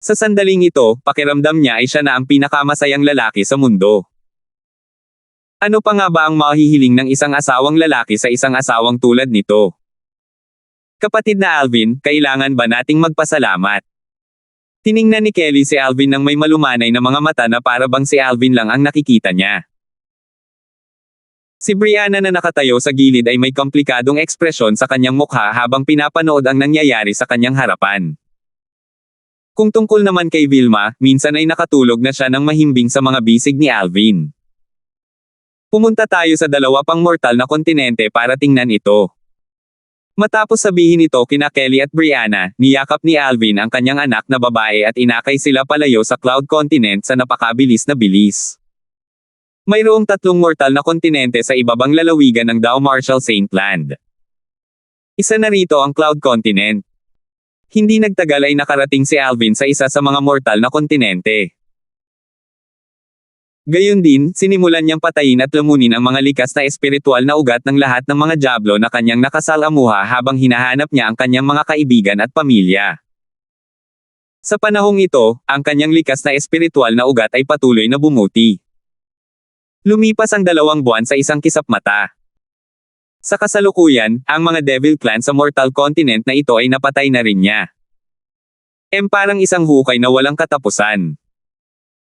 Sa sandaling ito, pakiramdam niya ay siya na ang pinakamasayang lalaki sa mundo. Ano pa nga ba ang mahihiling ng isang asawang lalaki sa isang asawang tulad nito? Kapatid na Alvin, kailangan ba nating magpasalamat? Tiningnan ni Kelly si Alvin nang may malumanay na mga mata na para bang si Alvin lang ang nakikita niya. Si Brianna na nakatayo sa gilid ay may komplikadong ekspresyon sa kanyang mukha habang pinapanood ang nangyayari sa kanyang harapan. Kung tungkol naman kay Vilma, minsan ay nakatulog na siya ng mahimbing sa mga bisig ni Alvin. Pumunta tayo sa dalawa pang mortal na kontinente para tingnan ito. Matapos sabihin ito kina Kelly at Brianna, niyakap ni Alvin ang kanyang anak na babae at inakay sila palayo sa Cloud Continent sa napakabilis na bilis. Mayroong 3 mortal na kontinente sa ibabang lalawigan ng Dao Martial Saintland. Isa na rito ang Cloud Continent. Hindi nagtagal ay nakarating si Alvin sa isa sa mga mortal na kontinente. Gayon din, sinimulan niyang patayin at lamunin ang mga likas na espiritual na ugat ng lahat ng mga Diablo na kanyang nakasalamuha habang hinahanap niya ang kanyang mga kaibigan at pamilya. Sa panahong ito, ang kanyang likas na espiritual na ugat ay patuloy na bumuti. Lumipas ang 2 buwan sa isang kisap mata. Sa kasalukuyan, ang mga Devil Clan sa Mortal Continent na ito ay napatay na rin niya. Parang isang hukay na walang katapusan.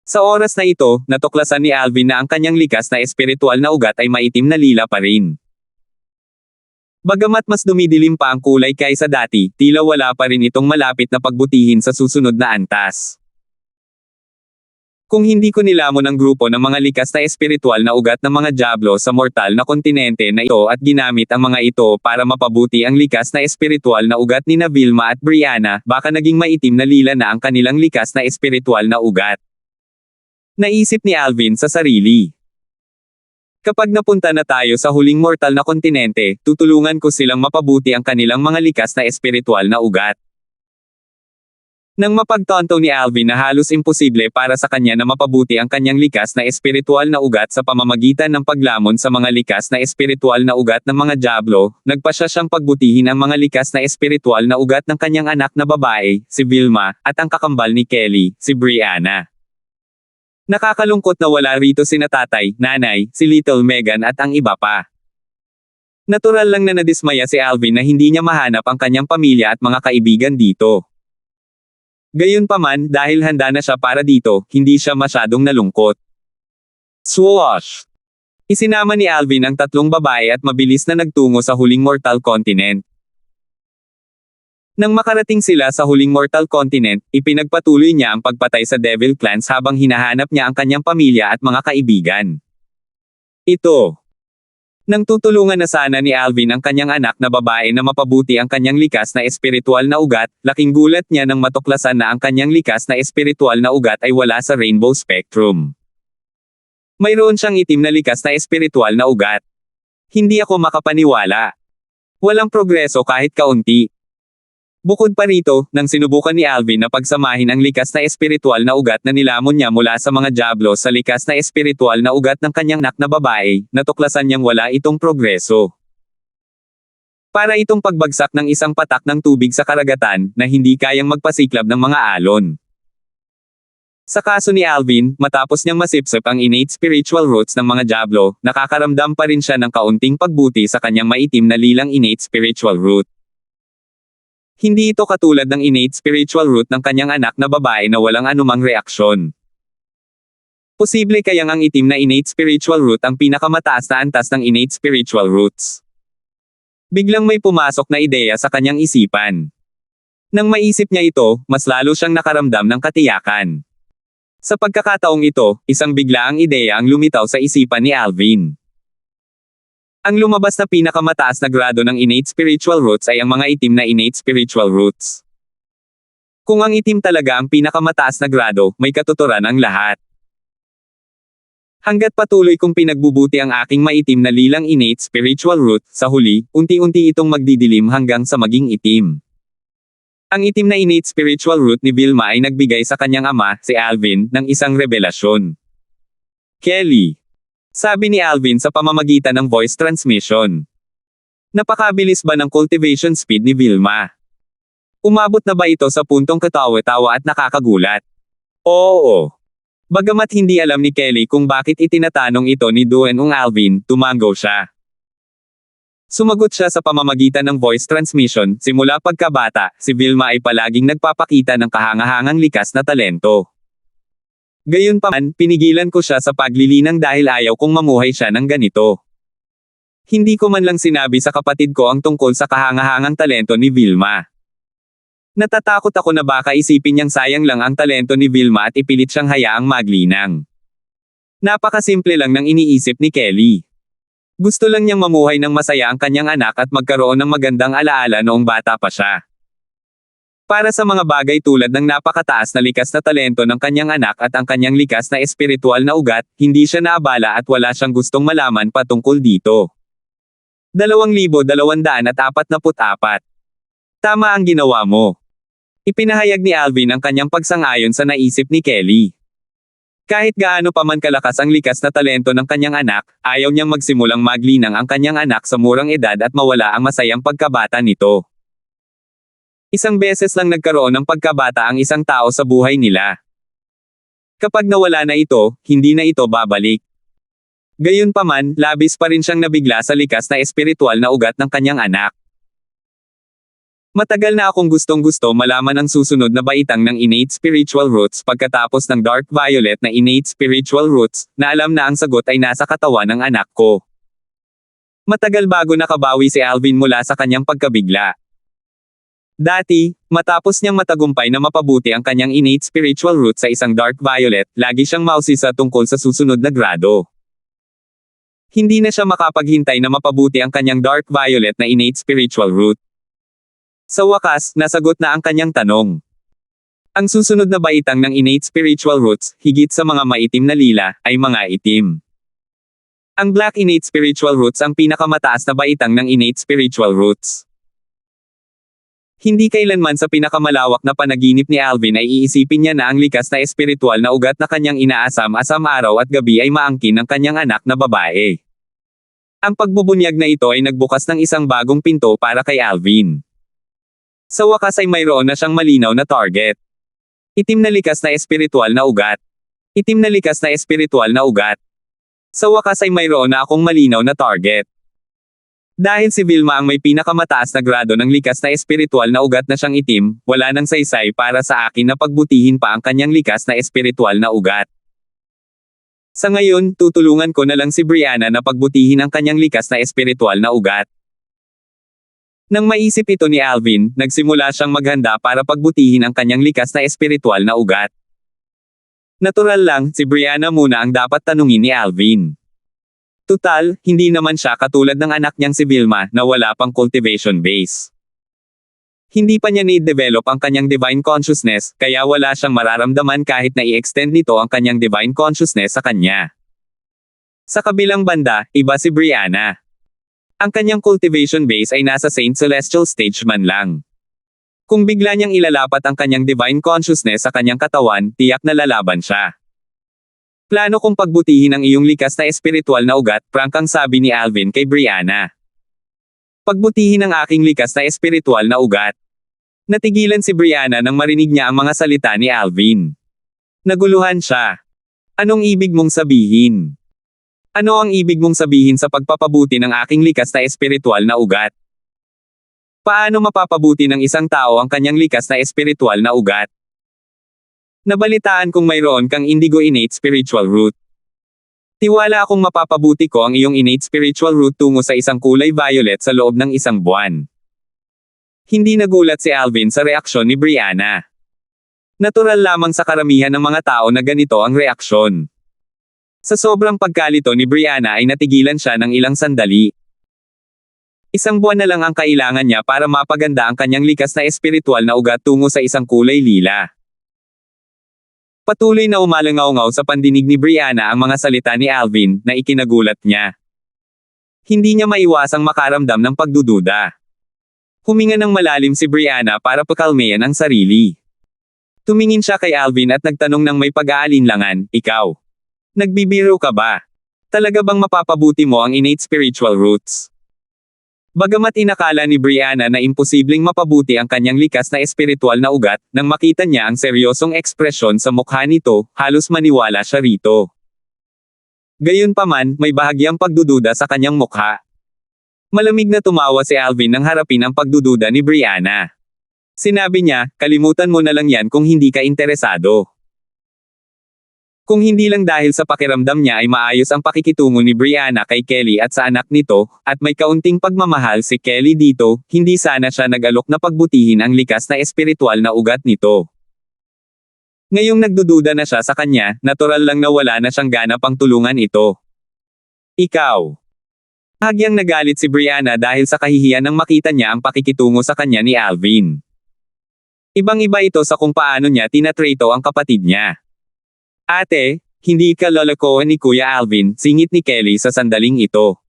Sa oras na ito, natuklasan ni Alvin na ang kanyang likas na espiritual na ugat ay maitim na lila pa rin. Bagamat mas dumidilim pa ang kulay kaysa dati, tila wala pa rin itong malapit na pagbutihin sa susunod na antas. Kung hindi ko nilamon ang grupo ng mga likas na espiritual na ugat ng mga Diablo sa mortal na kontinente na ito at ginamit ang mga ito para mapabuti ang likas na espiritual na ugat ni Vilma at Brianna, baka naging maitim na lila na ang kanilang likas na espiritual na ugat. Naisip ni Alvin sa sarili. Kapag napunta na tayo sa huling mortal na kontinente, tutulungan ko silang mapabuti ang kanilang mga likas na espiritual na ugat. Nang mapagtanto ni Alvin na halos imposible para sa kanya na mapabuti ang kanyang likas na espiritual na ugat sa pamamagitan ng paglamon sa mga likas na espiritual na ugat ng mga Diablo, nagpasya siyang pagbutihin ang mga likas na espiritual na ugat ng kanyang anak na babae, si Vilma, at ang kakambal ni Kelly, si Brianna. Nakakalungkot na wala rito sina tatay, nanay, si Little Megan at ang iba pa. Natural lang na nadismaya si Alvin na hindi niya mahanap ang kanyang pamilya at mga kaibigan dito. Gayunpaman, dahil handa na siya para dito, hindi siya masyadong nalungkot. Swoosh! Isinama ni Alvin ang 3 babae at mabilis na nagtungo sa huling mortal continent. Nang makarating sila sa huling mortal continent, ipinagpatuloy niya ang pagpatay sa Devil Clans habang hinahanap niya ang kanyang pamilya at mga kaibigan. Ito. Nang tutulungan na sana ni Alvin ang kanyang anak na babae na mapabuti ang kanyang likas na espiritual na ugat, laking gulat niya nang matuklasan na ang kanyang likas na espiritual na ugat ay wala sa Rainbow Spectrum. Mayroon siyang itim na likas na espiritual na ugat. Hindi ako makapaniwala. Walang progreso kahit kaunti. Bukod pa rito, nang sinubukan ni Alvin na pagsamahin ang likas na espiritual na ugat na nilamon niya mula sa mga Diablo sa likas na espiritual na ugat ng kanyang anak na babae, natuklasan niyang wala itong progreso. Para itong pagbagsak ng isang patak ng tubig sa karagatan, na hindi kayang magpasiklab ng mga alon. Sa kaso ni Alvin, matapos niyang masipsip ang innate spiritual roots ng mga Diablo, nakakaramdam pa rin siya ng kaunting pagbuti sa kanyang maitim na lilang innate spiritual root. Hindi ito katulad ng innate spiritual root ng kanyang anak na babae na walang anumang reaksyon. Posible kayang ang itim na innate spiritual root ang pinakamataas na antas ng innate spiritual roots. Biglang may pumasok na ideya sa kanyang isipan. Nang maisip niya ito, mas lalo siyang nakaramdam ng katiyakan. Sa pagkakataong ito, isang biglaang ideya ang lumitaw sa isipan ni Alvin. Ang lumabas na pinakamataas na grado ng innate spiritual roots ay ang mga itim na innate spiritual roots. Kung ang itim talaga ang pinakamataas na grado, may katuturan ang lahat. Hanggat patuloy kong pinagbubuti ang aking maitim na lilang innate spiritual root, sa huli, unti-unti itong magdidilim hanggang sa maging itim. Ang itim na innate spiritual root ni Vilma ay nagbigay sa kanyang ama, si Alvin, ng isang revelasyon. Kelly. Sabi ni Alvin sa pamamagitan ng voice transmission. Napakabilis ba ng cultivation speed ni Vilma? Umabot na ba ito sa puntong katawa-tawa at nakakagulat? Oo. Bagamat hindi alam ni Kelly kung bakit itinatanong ito ni Duenung Alvin, tumango siya. Sumagot siya sa pamamagitan ng voice transmission, simula pagkabata, si Vilma ay palaging nagpapakita ng kahangahangang likas na talento. Gayunpaman, pinigilan ko siya sa paglilinang dahil ayaw kong mamuhay siya ng ganito. Hindi ko man lang sinabi sa kapatid ko ang tungkol sa kahangahangang talento ni Vilma. Natatakot ako na baka isipin niyang sayang lang ang talento ni Vilma at ipilit siyang hayaang maglinang. Napakasimple lang ng iniisip ni Kelly. Gusto lang niyang mamuhay ng masaya ang kanyang anak at magkaroon ng magandang alaala noong bata pa siya. Para sa mga bagay tulad ng napakataas na likas na talento ng kanyang anak at ang kanyang likas na espiritual na ugat, hindi siya naabala at wala siyang gustong malaman patungkol dito. 2,244. Tama ang ginawa mo. Ipinahayag ni Alvin ang kanyang pagsang-ayon sa naisip ni Kelly. Kahit gaano pa man kalakas ang likas na talento ng kanyang anak, ayaw niyang magsimulang maglinang ang kanyang anak sa murang edad at mawala ang masayang pagkabata nito. Isang beses lang nagkaroon ng pagkabata ang isang tao sa buhay nila. Kapag nawala na ito, hindi na ito babalik. Gayunpaman, labis pa rin siyang nabigla sa likas na espiritual na ugat ng kanyang anak. Matagal na akong gustong-gusto malaman ang susunod na baitang ng innate spiritual roots pagkatapos ng dark violet na innate spiritual roots, na alam na ang sagot ay nasa katawan ng anak ko. Matagal bago nakabawi si Alvin mula sa kanyang pagkabigla. Dati, matapos niyang matagumpay na mapabuti ang kanyang innate spiritual roots sa isang dark violet, lagi siyang mausisa tungkol sa susunod na grado. Hindi na siya makapaghintay na mapabuti ang kanyang dark violet na innate spiritual root. Sa wakas, nasagot na ang kanyang tanong. Ang susunod na baitang ng innate spiritual roots, higit sa mga maitim na lila, ay mga itim. Ang black innate spiritual roots ang pinakamataas na baitang ng innate spiritual roots. Hindi kailanman sa pinakamalawak na panaginip ni Alvin ay iisipin niya na ang likas na espiritual na ugat na kanyang inaasam-asam araw at gabi ay maangkin ng kanyang anak na babae. Ang pagbubunyag na ito ay nagbukas ng isang bagong pinto para kay Alvin. Sa wakas ay mayroon na siyang malinaw na target. Itim na likas na espiritual na ugat. Itim na likas na espiritual na ugat. Sa wakas ay mayroon na akong malinaw na target. Dahil si Vilma ang may pinakamataas na grado ng likas na espiritual na ugat na siyang itim, wala nang saysay para sa akin na pagbutihin pa ang kanyang likas na espiritual na ugat. Sa ngayon, tutulungan ko na lang si Brianna na pagbutihin ang kanyang likas na espiritual na ugat. Nang maisip ito ni Alvin, nagsimula siyang maghanda para pagbutihin ang kanyang likas na espiritual na ugat. Natural lang, si Brianna muna ang dapat tanungin ni Alvin. Tutal, hindi naman siya katulad ng anak niyang si Vilma na wala pang cultivation base. Hindi pa niya ni-develop ang kanyang divine consciousness, kaya wala siyang mararamdaman kahit na i-extend nito ang kanyang divine consciousness sa kanya. Sa kabilang banda, iba si Brianna. Ang kanyang cultivation base ay nasa Saint Celestial stage man lang. Kung bigla niyang ilalapat ang kanyang divine consciousness sa kanyang katawan, tiyak na lalaban siya. Plano kong pagbutihin ang iyong likas na espiritual na ugat, prangkang sabi ni Alvin kay Brianna. Pagbutihin ang aking likas na espiritual na ugat. Natigilan si Brianna nang marinig niya ang mga salita ni Alvin. Naguluhan siya. Anong ibig mong sabihin? Ano ang ibig mong sabihin sa pagpapabuti ng aking likas na espiritual na ugat? Paano mapapabuti ng isang tao ang kanyang likas na espiritual na ugat? Nabalitaan kong mayroon kang indigo innate spiritual root. Tiwala akong mapapabuti ko ang iyong innate spiritual root tungo sa isang kulay violet sa loob ng isang buwan. Hindi nagulat si Alvin sa reaksyon ni Brianna. Natural lamang sa karamihan ng mga tao na ganito ang reaksyon. Sa sobrang pagkalito ni Brianna ay natigilan siya ng ilang sandali. Isang buwan na lang ang kailangan niya para mapaganda ang kanyang likas na espiritual na ugat tungo sa isang kulay lila. Patuloy na umalangaw-ngaw sa pandinig ni Brianna ang mga salita ni Alvin na ikinagulat niya. Hindi niya maiwasang makaramdam ng pagdududa. Huminga ng malalim si Brianna para pakalmayan ang sarili. Tumingin siya kay Alvin at nagtanong ng may pag-aalinlangan, ikaw. Nagbibiro ka ba? Talaga bang mapapabuti mo ang innate spiritual roots? Bagamat inakala ni Brianna na imposibleng mapabuti ang kanyang likas na espiritual na ugat, nang makita niya ang seryosong ekspresyon sa mukha nito, halos maniwala siya rito. Gayunpaman, may bahagyang pagdududa sa kanyang mukha. Malamig na tumawa si Alvin nang harapin ang pagdududa ni Brianna. Sinabi niya, kalimutan mo na lang yan kung hindi ka interesado. Kung hindi lang dahil sa pakiramdam niya ay maayos ang pakikitungo ni Brianna kay Kelly at sa anak nito, at may kaunting pagmamahal si Kelly dito, hindi sana siya nag-alok na pagbutihin ang likas na espiritual na ugat nito. Ngayong nagdududa na siya sa kanya, natural lang na wala na siyang gana pang tulungan ito. Ikaw. Hagyang nagalit si Brianna dahil sa kahihiyan nang makita niya ang pakikitungo sa kanya ni Alvin. Ibang-iba ito sa kung paano niya tinatrato ang kapatid niya. Ate, hindi ka lolokohan ni Kuya Alvin, singit ni Kelly sa sandaling ito.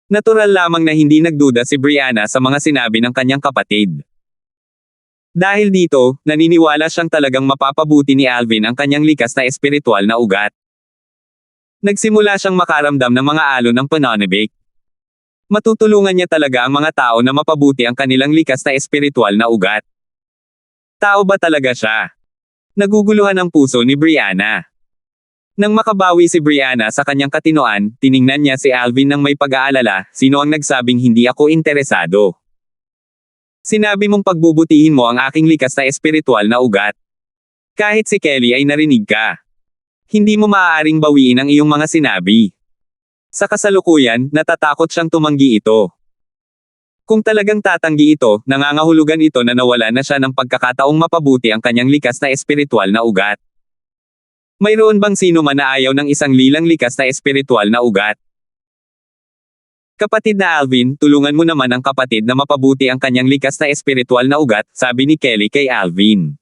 Natural lamang na hindi nagduda si Brianna sa mga sinabi ng kanyang kapatid. Dahil dito, naniniwala siyang talagang mapapabuti ni Alvin ang kanyang likas na espiritual na ugat. Nagsimula siyang makaramdam ng mga alon ng pananabik. Matutulungan niya talaga ang mga tao na mapabuti ang kanilang likas na espiritual na ugat. Tao ba talaga siya? Naguguluhan ang puso ni Brianna. Nang makabawi si Brianna sa kanyang katinoan, tiningnan niya si Alvin nang may pag-aalala, sino ang nagsabing hindi ako interesado? Sinabi mong pagbubutihin mo ang aking likas na espiritual na ugat. Kahit si Kelly ay narinig ka. Hindi mo maaaring bawiin ang iyong mga sinabi. Sa kasalukuyan, natatakot siyang tumanggi ito. Kung talagang tatanggi ito, nangangahulugan ito na nawala na siya ng pagkakataong mapabuti ang kanyang likas na espiritual na ugat. Mayroon bang sino man na ayaw ng isang lilang likas na espiritual na ugat? Kapatid na Alvin, tulungan mo naman ang kapatid na mapabuti ang kanyang likas na espiritual na ugat, sabi ni Kelly kay Alvin.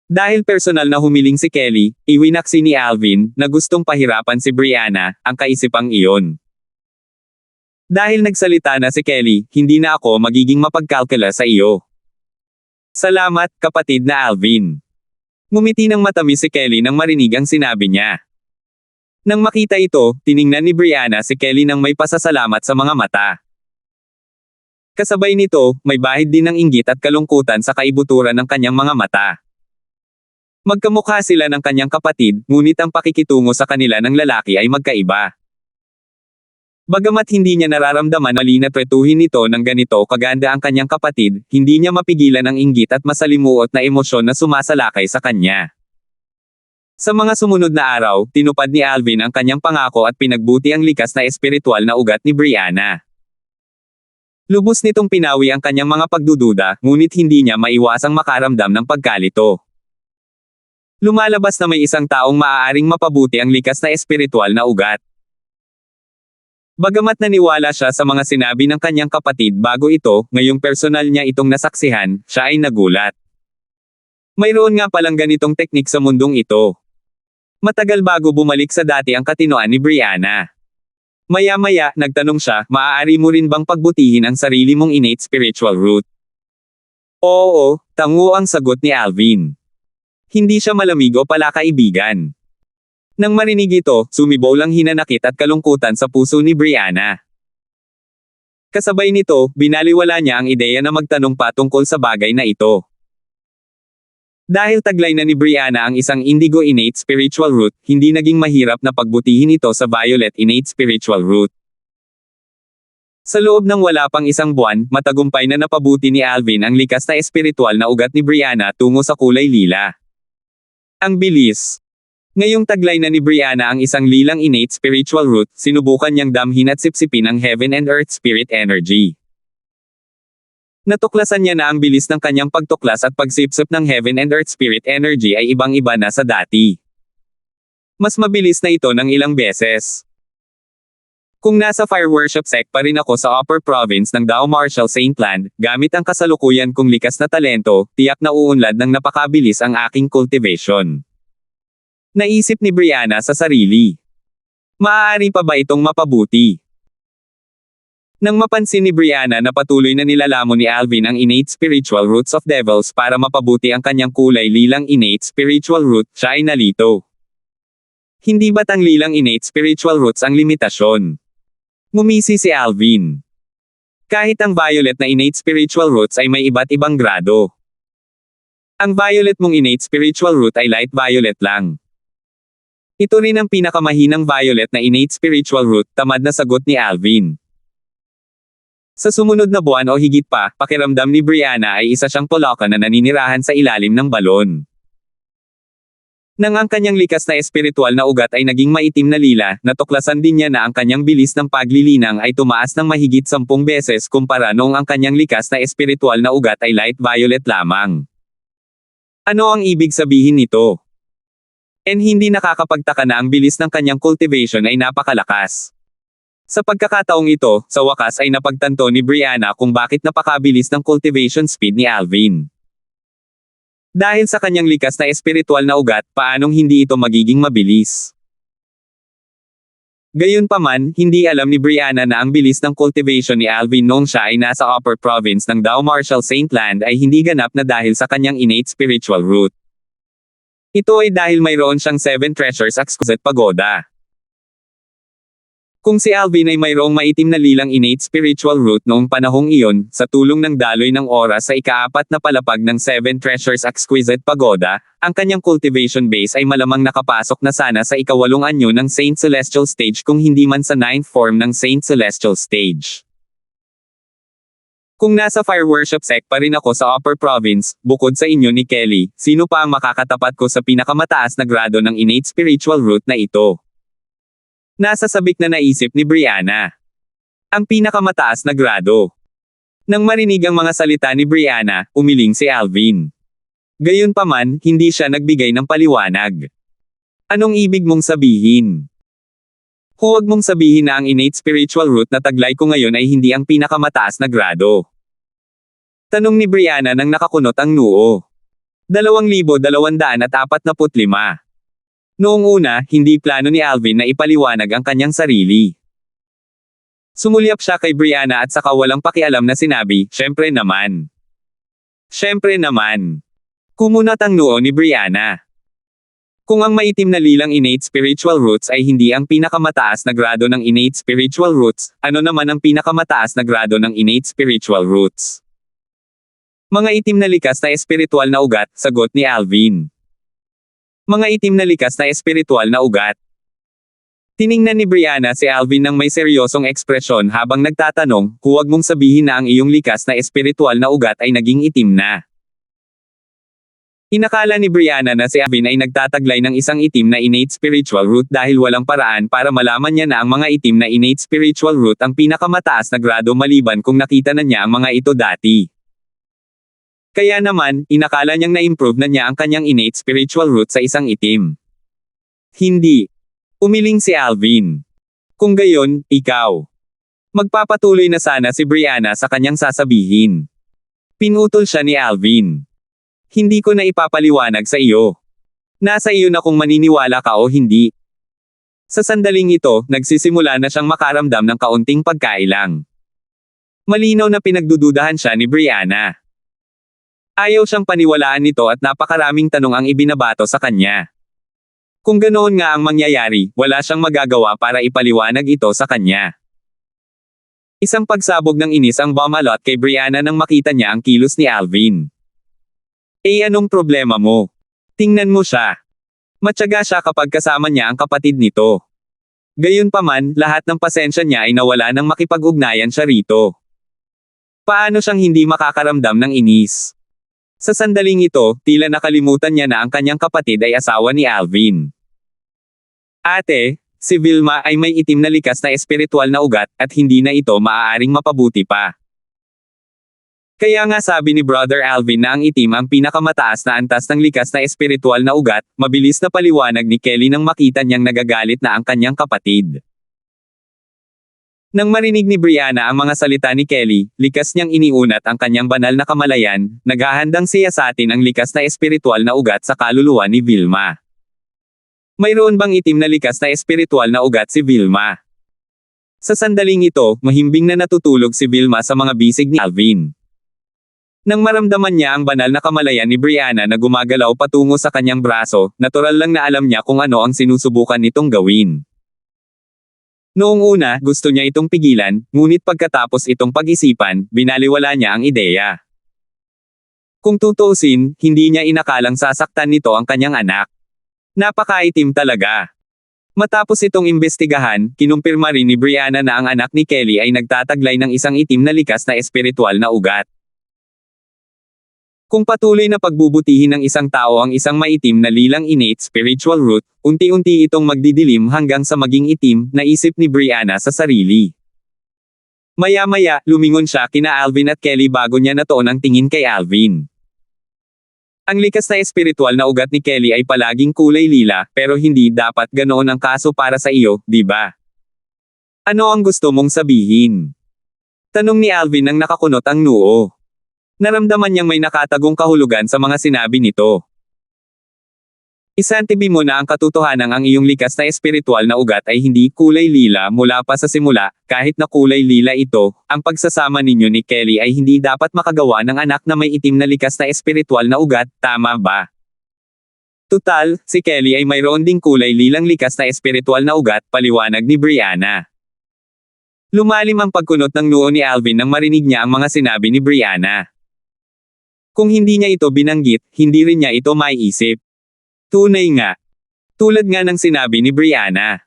Dahil personal na humiling si Kelly, iwinaksi ni Alvin, na gustong pahirapan si Brianna, ang kaisipang iyon. Dahil nagsalita na si Kelly, hindi na ako magiging mapagkalkula sa iyo. Salamat, kapatid na Alvin. Ngumiti ng matamis si Kelly nang marinig ang sinabi niya. Nang makita ito, tiningnan ni Brianna si Kelly nang may pasasalamat sa mga mata. Kasabay nito, may bahid din ng inggit at kalungkutan sa kaibuturan ng kanyang mga mata. Magkamukha sila ng kanyang kapatid, ngunit ang pakikitungo sa kanila ng lalaki ay magkaiba. Bagamat hindi niya nararamdaman na linatretuhin nito ng ganito kaganda ang kanyang kapatid, hindi niya mapigilan ang inggit at masalimuot na emosyon na sumasalakay sa kanya. Sa mga sumunod na araw, tinupad ni Alvin ang kanyang pangako at pinagbuti ang likas na espiritual na ugat ni Brianna. Lubos nitong pinawi ang kanyang mga pagdududa, ngunit hindi niya maiwasang makaramdam ng pagkalito. Lumalabas na may isang taong maaaring mapabuti ang likas na espiritual na ugat. Bagamat naniwala siya sa mga sinabi ng kanyang kapatid bago ito, ngayong personal niya itong nasaksihan, siya ay nagulat. Mayroon nga palang ganitong teknik sa mundong ito. Matagal bago bumalik sa dati ang katinoan ni Brianna. Maya-maya, nagtanong siya, maaari mo rin bang pagbutihin ang sarili mong innate spiritual root? Oo, tango ang sagot ni Alvin. Hindi siya malamig o palakaibigan. Nang marinig ito, sumibaw lang hinanakit at kalungkutan sa puso ni Brianna. Kasabay nito, binaliwala niya ang ideya na magtanong pa tungkol sa bagay na ito. Dahil taglay na ni Brianna ang isang indigo innate spiritual root, hindi naging mahirap na pagbutihin ito sa violet innate spiritual root. Sa loob ng wala pang isang buwan, matagumpay na napabuti ni Alvin ang likas na espiritual na ugat ni Brianna tungo sa kulay lila. Ang bilis! Ngayong taglay na ni Brianna ang isang lilang innate spiritual root, sinubukan niyang damhin at sipsipin ang heaven and earth spirit energy. Natuklasan niya na ang bilis ng kanyang pagtuklas at pagsipsip ng heaven and earth spirit energy ay ibang-iba na sa dati. Mas mabilis na ito ng ilang beses. Kung nasa fire worship sect pa rin ako sa upper province ng Dao Marshall Saintland, gamit ang kasalukuyan kong likas na talento, tiyak na uunlad ng napakabilis ang aking cultivation. Naisip ni Brianna sa sarili. Maaari pa ba itong mapabuti? Nang mapansin ni Brianna na patuloy na nilalamon ni Alvin ang innate spiritual roots of devils para mapabuti ang kanyang kulay lilang innate spiritual root, siya ay nalito. Hindi ba't ang lilang innate spiritual roots ang limitasyon? Ngumisi si Alvin. Kahit ang violet na innate spiritual roots ay may iba't ibang grado. Ang violet mong innate spiritual root ay light violet lang. Ito rin ang pinakamahinang violet na innate spiritual root, tamad na sagot ni Alvin. Sa sumunod na buwan o higit pa, pakiramdam ni Brianna ay isa siyang poloka na naninirahan sa ilalim ng balon. Nang ang kanyang likas na espiritual na ugat ay naging maitim na lila, natuklasan din niya na ang kanyang bilis ng paglilinang ay tumaas ng mahigit 10 beses kumpara noong ang kanyang likas na espiritual na ugat ay light violet lamang. Ano ang ibig sabihin nito? Hindi nakakapagtaka na ang bilis ng kanyang cultivation ay napakalakas. Sa pagkakataong ito, sa wakas ay napagtanto ni Brianna kung bakit napakabilis ng cultivation speed ni Alvin. Dahil sa kanyang likas na espiritual na ugat, paanong hindi ito magiging mabilis? Gayunpaman, hindi alam ni Brianna na ang bilis ng cultivation ni Alvin noong siya ay nasa upper province ng Dao Marshall Saint Land ay hindi ganap na dahil sa kanyang innate spiritual root. Ito ay dahil mayroon siyang 7 treasures exquisite pagoda. Kung si Alvin ay mayroong maitim na lilang innate spiritual root noong panahong iyon, sa tulong ng daloy ng oras sa ika-4 na palapag ng 7 treasures exquisite pagoda, ang kanyang cultivation base ay malamang nakapasok na sana sa ika-8 anyo ng Saint Celestial Stage kung hindi man sa 9th form ng Saint Celestial Stage. Kung nasa fire worship sect pa rin ako sa upper province, bukod sa inyo ni Kelly, sino pa ang makakatapat ko sa pinakamataas na grado ng innate spiritual root na ito? Nasa sabik na naisip ni Brianna. Ang pinakamataas na grado. Nang marinig ang mga salita ni Brianna, umiling si Alvin. Gayunpaman, hindi siya nagbigay ng paliwanag. Anong ibig mong sabihin? Huwag mong sabihin na ang innate spiritual root na taglay ko ngayon ay hindi ang pinakamataas na grado. Tanong ni Brianna nang nakakunot ang noo. 2,245. Noong una, hindi plano ni Alvin na ipaliwanag ang kanyang sarili. Sumulyap siya kay Brianna at saka walang pakialam na sinabi, "Syempre naman." Syempre naman. Kumunat ang noo ni Brianna. Kung ang maitim na lilang innate spiritual roots ay hindi ang pinakamataas na grado ng innate spiritual roots, ano naman ang pinakamataas na grado ng innate spiritual roots? Mga itim na likas na espiritual na ugat, sagot ni Alvin. Mga itim na likas na espiritual na ugat. Tiningnan ni Brianna si Alvin ng may seryosong ekspresyon habang nagtatanong, huwag mong sabihin na ang iyong likas na espiritual na ugat ay naging itim na. Inakala ni Brianna na si Alvin ay nagtataglay ng isang itim na innate spiritual root dahil walang paraan para malaman niya na ang mga itim na innate spiritual root ang pinakamataas na grado maliban kung nakita na niya ang mga ito dati. Kaya naman, inakala niyang na-improve na niya ang kanyang innate spiritual root sa isang itim. Hindi. Umiling si Alvin. Kung gayon, ikaw. Magpapatuloy na sana si Brianna sa kanyang sasabihin. Pinutol siya ni Alvin. Hindi ko na ipapaliwanag sa iyo. Nasa iyo na kung maniniwala ka o hindi. Sa sandaling ito, nagsisimula na siyang makaramdam ng kaunting pagkailang. Malinaw na pinagdududahan siya ni Brianna. Ayaw siyang paniwalaan nito at napakaraming tanong ang ibinabato sa kanya. Kung ganoon nga ang mangyayari, wala siyang magagawa para ipaliwanag ito sa kanya. Isang pagsabog ng inis ang bumalot kay Brianna nang makita niya ang kilos ni Alvin. Anong problema mo? Tingnan mo siya. Matyaga siya kapag kasama niya ang kapatid nito. Gayunpaman, lahat ng pasensya niya ay nawala nang makipag-ugnayan siya rito. Paano siyang hindi makakaramdam ng inis? Sa sandaling ito, tila nakalimutan niya na ang kanyang kapatid ay asawa ni Alvin. Ate, si Vilma ay may itim na likas na espiritual na ugat at hindi na ito maaaring mapabuti pa. Kaya nga sabi ni Brother Alvin na ang itim ang pinakamataas na antas ng likas na espiritual na ugat, mabilis na paliwanag ni Kelly nang makita niyang nagagalit na ang kanyang kapatid. Nang marinig ni Brianna ang mga salita ni Kelly, likas niyang iniunat ang kanyang banal na kamalayan, naghahandang siyasatin ang likas na espiritual na ugat sa kaluluwa ni Vilma. Mayroon bang itim na likas na espiritual na ugat si Vilma? Sa sandaling ito, mahimbing na natutulog si Vilma sa mga bisig ni Alvin. Nang maramdaman niya ang banal na kamalayan ni Brianna na gumagalaw patungo sa kanyang braso, natural lang na alam niya kung ano ang sinusubukan nitong gawin. Noong una, gusto niya itong pigilan, ngunit pagkatapos itong pag-isipan, binaliwala niya ang ideya. Kung tutuusin, hindi niya inakalang sasaktan nito ang kanyang anak. Napakaitim talaga. Matapos itong imbestigahan, kinumpirma rin ni Brianna na ang anak ni Kelly ay nagtataglay ng isang itim na likas na espiritual na ugat. Kung patuloy na pagbubutihin ng isang tao ang isang maitim na lilang innate spiritual root, unti-unti itong magdidilim hanggang sa maging itim, naisip ni Brianna sa sarili. Maya-maya, lumingon siya kina Alvin at Kelly bago niya natuon ang tingin kay Alvin. Ang likas na espiritual na ugat ni Kelly ay palaging kulay lila, pero hindi dapat ganoon ang kaso para sa iyo, di ba? Ano ang gusto mong sabihin? Tanong ni Alvin nang nakakunot ang noo. Naramdaman niyang may nakatagong kahulugan sa mga sinabi nito. Isantibi mo na ang katotohanan ang iyong likas na espiritual na ugat ay hindi kulay lila mula pa sa simula, kahit na kulay lila ito, ang pagsasama ninyo ni Kelly ay hindi dapat makagawa ng anak na may itim na likas na espiritual na ugat, tama ba? Tutal, si Kelly ay mayroon ding kulay lilang likas na espiritual na ugat, paliwanag ni Brianna. Lumalim ang pagkunot ng noo ni Alvin nang marinig niya ang mga sinabi ni Brianna. Kung hindi niya ito binanggit, hindi rin niya ito maiisip. Tunay nga. Tulad nga ng sinabi ni Brianna.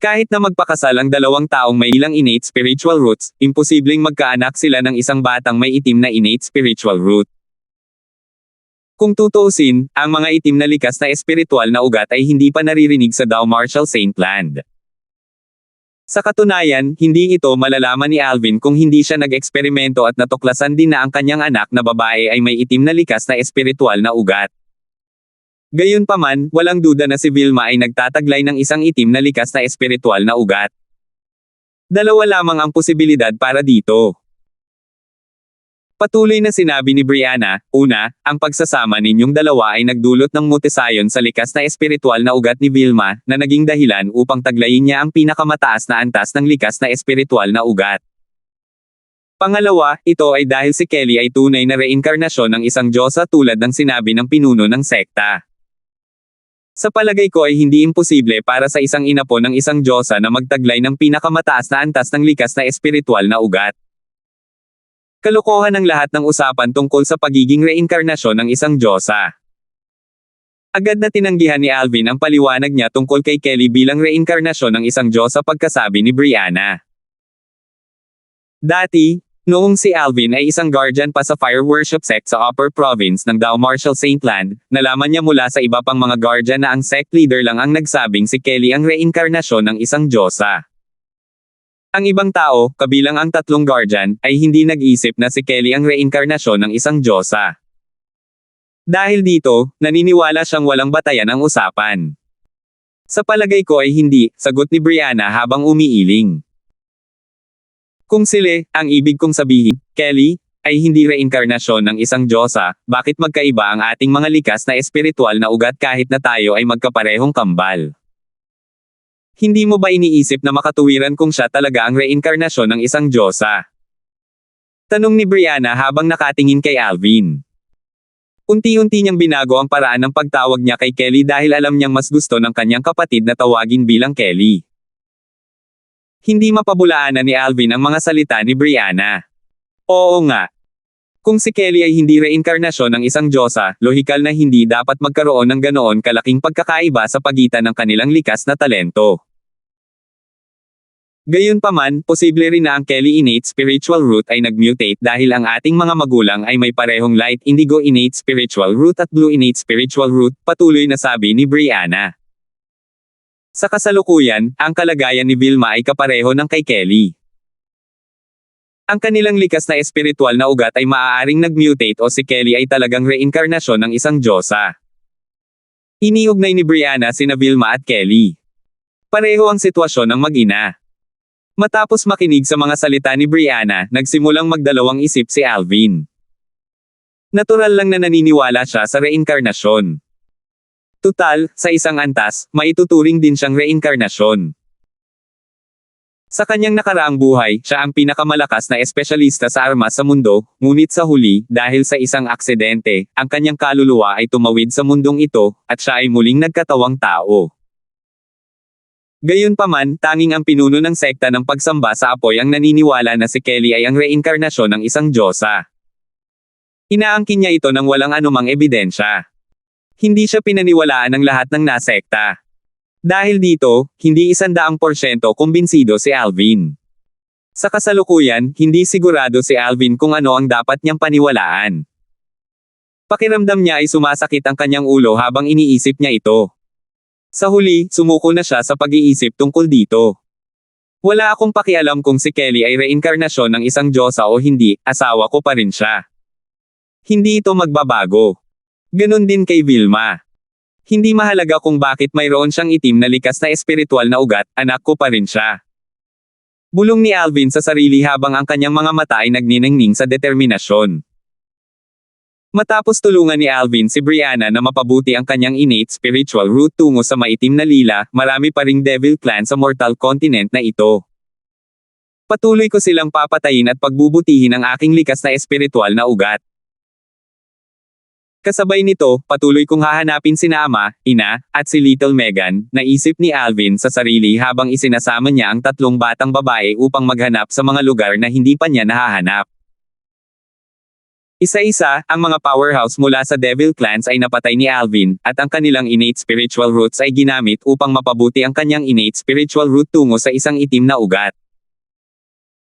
Kahit na magpakasal ang dalawang taong may ilang innate spiritual roots, imposibleng magkaanak sila ng isang batang may itim na innate spiritual root. Kung tutuusin, ang mga itim na likas na espiritual na ugat ay hindi pa naririnig sa Dow Marshall Saint Land. Sa katunayan, hindi ito malalaman ni Alvin kung hindi siya nag-eksperimento at natuklasan din na ang kanyang anak na babae ay may itim na likas na espiritual na ugat. Gayunpaman, walang duda na si Vilma ay nagtataglay ng isang itim na likas na espiritual na ugat. Dalawa lamang ang posibilidad para dito. Patuloy na sinabi ni Brianna, una, ang pagsasama ninyong dalawa ay nagdulot ng mutasayon sa likas na espiritual na ugat ni Vilma, na naging dahilan upang taglayin niya ang pinakamataas na antas ng likas na espiritual na ugat. Pangalawa, ito ay dahil si Kelly ay tunay na reinkarnasyon ng isang Diyosa tulad ng sinabi ng pinuno ng sekta. Sa palagay ko ay hindi imposible para sa isang inapo ng isang Diyosa na magtaglay ng pinakamataas na antas ng likas na espiritual na ugat. Kalokohan ang lahat ng usapan tungkol sa pagiging reinkarnasyon ng isang Diyosa. Agad na tinanggihan ni Alvin ang paliwanag niya tungkol kay Kelly bilang reinkarnasyon ng isang Diyosa pagkasabi ni Brianna. Dati, noong si Alvin ay isang guardian pa sa fire worship sect sa Upper Province ng Dow Marshall Saint Land, nalaman niya mula sa iba pang mga guardian na ang sect leader lang ang nagsabing si Kelly ang reinkarnasyon ng isang Diyosa. Ang ibang tao, kabilang ang tatlong guardian, ay hindi nag-isip na si Kelly ang reinkarnasyon ng isang Diyosa. Dahil dito, naniniwala siyang walang batayan ang usapan. Sa palagay ko ay hindi, sagot ni Brianna habang umiiling. Kung sila, ang ibig kong sabihin, Kelly, ay hindi reinkarnasyon ng isang Diyosa, bakit magkaiba ang ating mga likas na espiritual na ugat kahit na tayo ay magkaparehong kambal? Hindi mo ba iniisip na makatuwiran kung siya talaga ang reinkarnasyon ng isang Diyosa? Tanong ni Brianna habang nakatingin kay Alvin. Unti-unti niyang binago ang paraan ng pagtawag niya kay Kelly dahil alam niyang mas gusto ng kanyang kapatid na tawagin bilang Kelly. Hindi mapabulaanan ni Alvin ang mga salita ni Brianna. Oo nga. Kung si Kelly ay hindi reinkarnasyon ng isang Diyosa, lohikal na hindi dapat magkaroon ng ganoon kalaking pagkakaiba sa pagitan ng kanilang likas na talento. Gayunpaman, posible rin na ang Kelly innate spiritual root ay nag-mutate dahil ang ating mga magulang ay may parehong light indigo innate spiritual root at blue innate spiritual root, patuloy na sabi ni Brianna. Sa kasalukuyan, ang kalagayan ni Vilma ay kapareho ng kay Kelly. Ang kanilang likas na espiritual na ugat ay maaaring nag-mutate o si Kelly ay talagang reinkarnasyon ng isang Diyosa. Iniugnay ni Brianna sina Vilma at Kelly. Pareho ang sitwasyon ng mag-ina. Matapos makinig sa mga salita ni Brianna, nagsimulang magdalawang isip si Alvin. Natural lang na naniniwala siya sa reinkarnasyon. Tutal, sa isang antas, maituturing din siyang reinkarnasyon. Sa kanyang nakaraang buhay, siya ang pinakamalakas na espesyalista sa armas sa mundo, ngunit sa huli, dahil sa isang aksidente, ang kanyang kaluluwa ay tumawid sa mundong ito, at siya ay muling nagkatawang tao. Gayunpaman, tanging ang pinuno ng sekta ng pagsamba sa apoy ang naniniwala na si Kelly ay ang reinkarnasyon ng isang Diyosa. Inaangkin niya ito ng walang anumang ebidensya. Hindi siya pinaniwalaan ng lahat ng nasekta. Dahil dito, hindi 100% kumbinsido si Alvin. Sa kasalukuyan, hindi sigurado si Alvin kung ano ang dapat niyang paniwalaan. Pakiramdam niya ay sumasakit ang kanyang ulo habang iniisip niya ito. Sa huli, sumuko na siya sa pag-iisip tungkol dito. Wala akong pakialam kung si Kelly ay reinkarnasyon ng isang Diyosa o hindi, asawa ko pa rin siya. Hindi ito magbabago. Ganon din kay Vilma. Hindi mahalaga kung bakit mayroon siyang itim na likas na espiritual na ugat, anak ko pa rin siya. Bulong ni Alvin sa sarili habang ang kanyang mga mata ay nagniningning sa determinasyon. Matapos tulungan ni Alvin si Brianna na mapabuti ang kanyang innate spiritual root tungo sa maitim na lila, marami pa ring devil clan sa mortal continent na ito. Patuloy ko silang papatayin at pagbubutihin ang aking likas na espiritual na ugat. Kasabay nito, patuloy kong hahanapin sina ama, ina, at si Little Megan, naisip ni Alvin sa sarili habang isinasama niya ang tatlong batang babae upang maghanap sa mga lugar na hindi pa niya nahahanap. Isa-isa, ang mga powerhouse mula sa Devil Clans ay napatay ni Alvin, at ang kanilang innate spiritual roots ay ginamit upang mapabuti ang kanyang innate spiritual root tungo sa isang itim na ugat.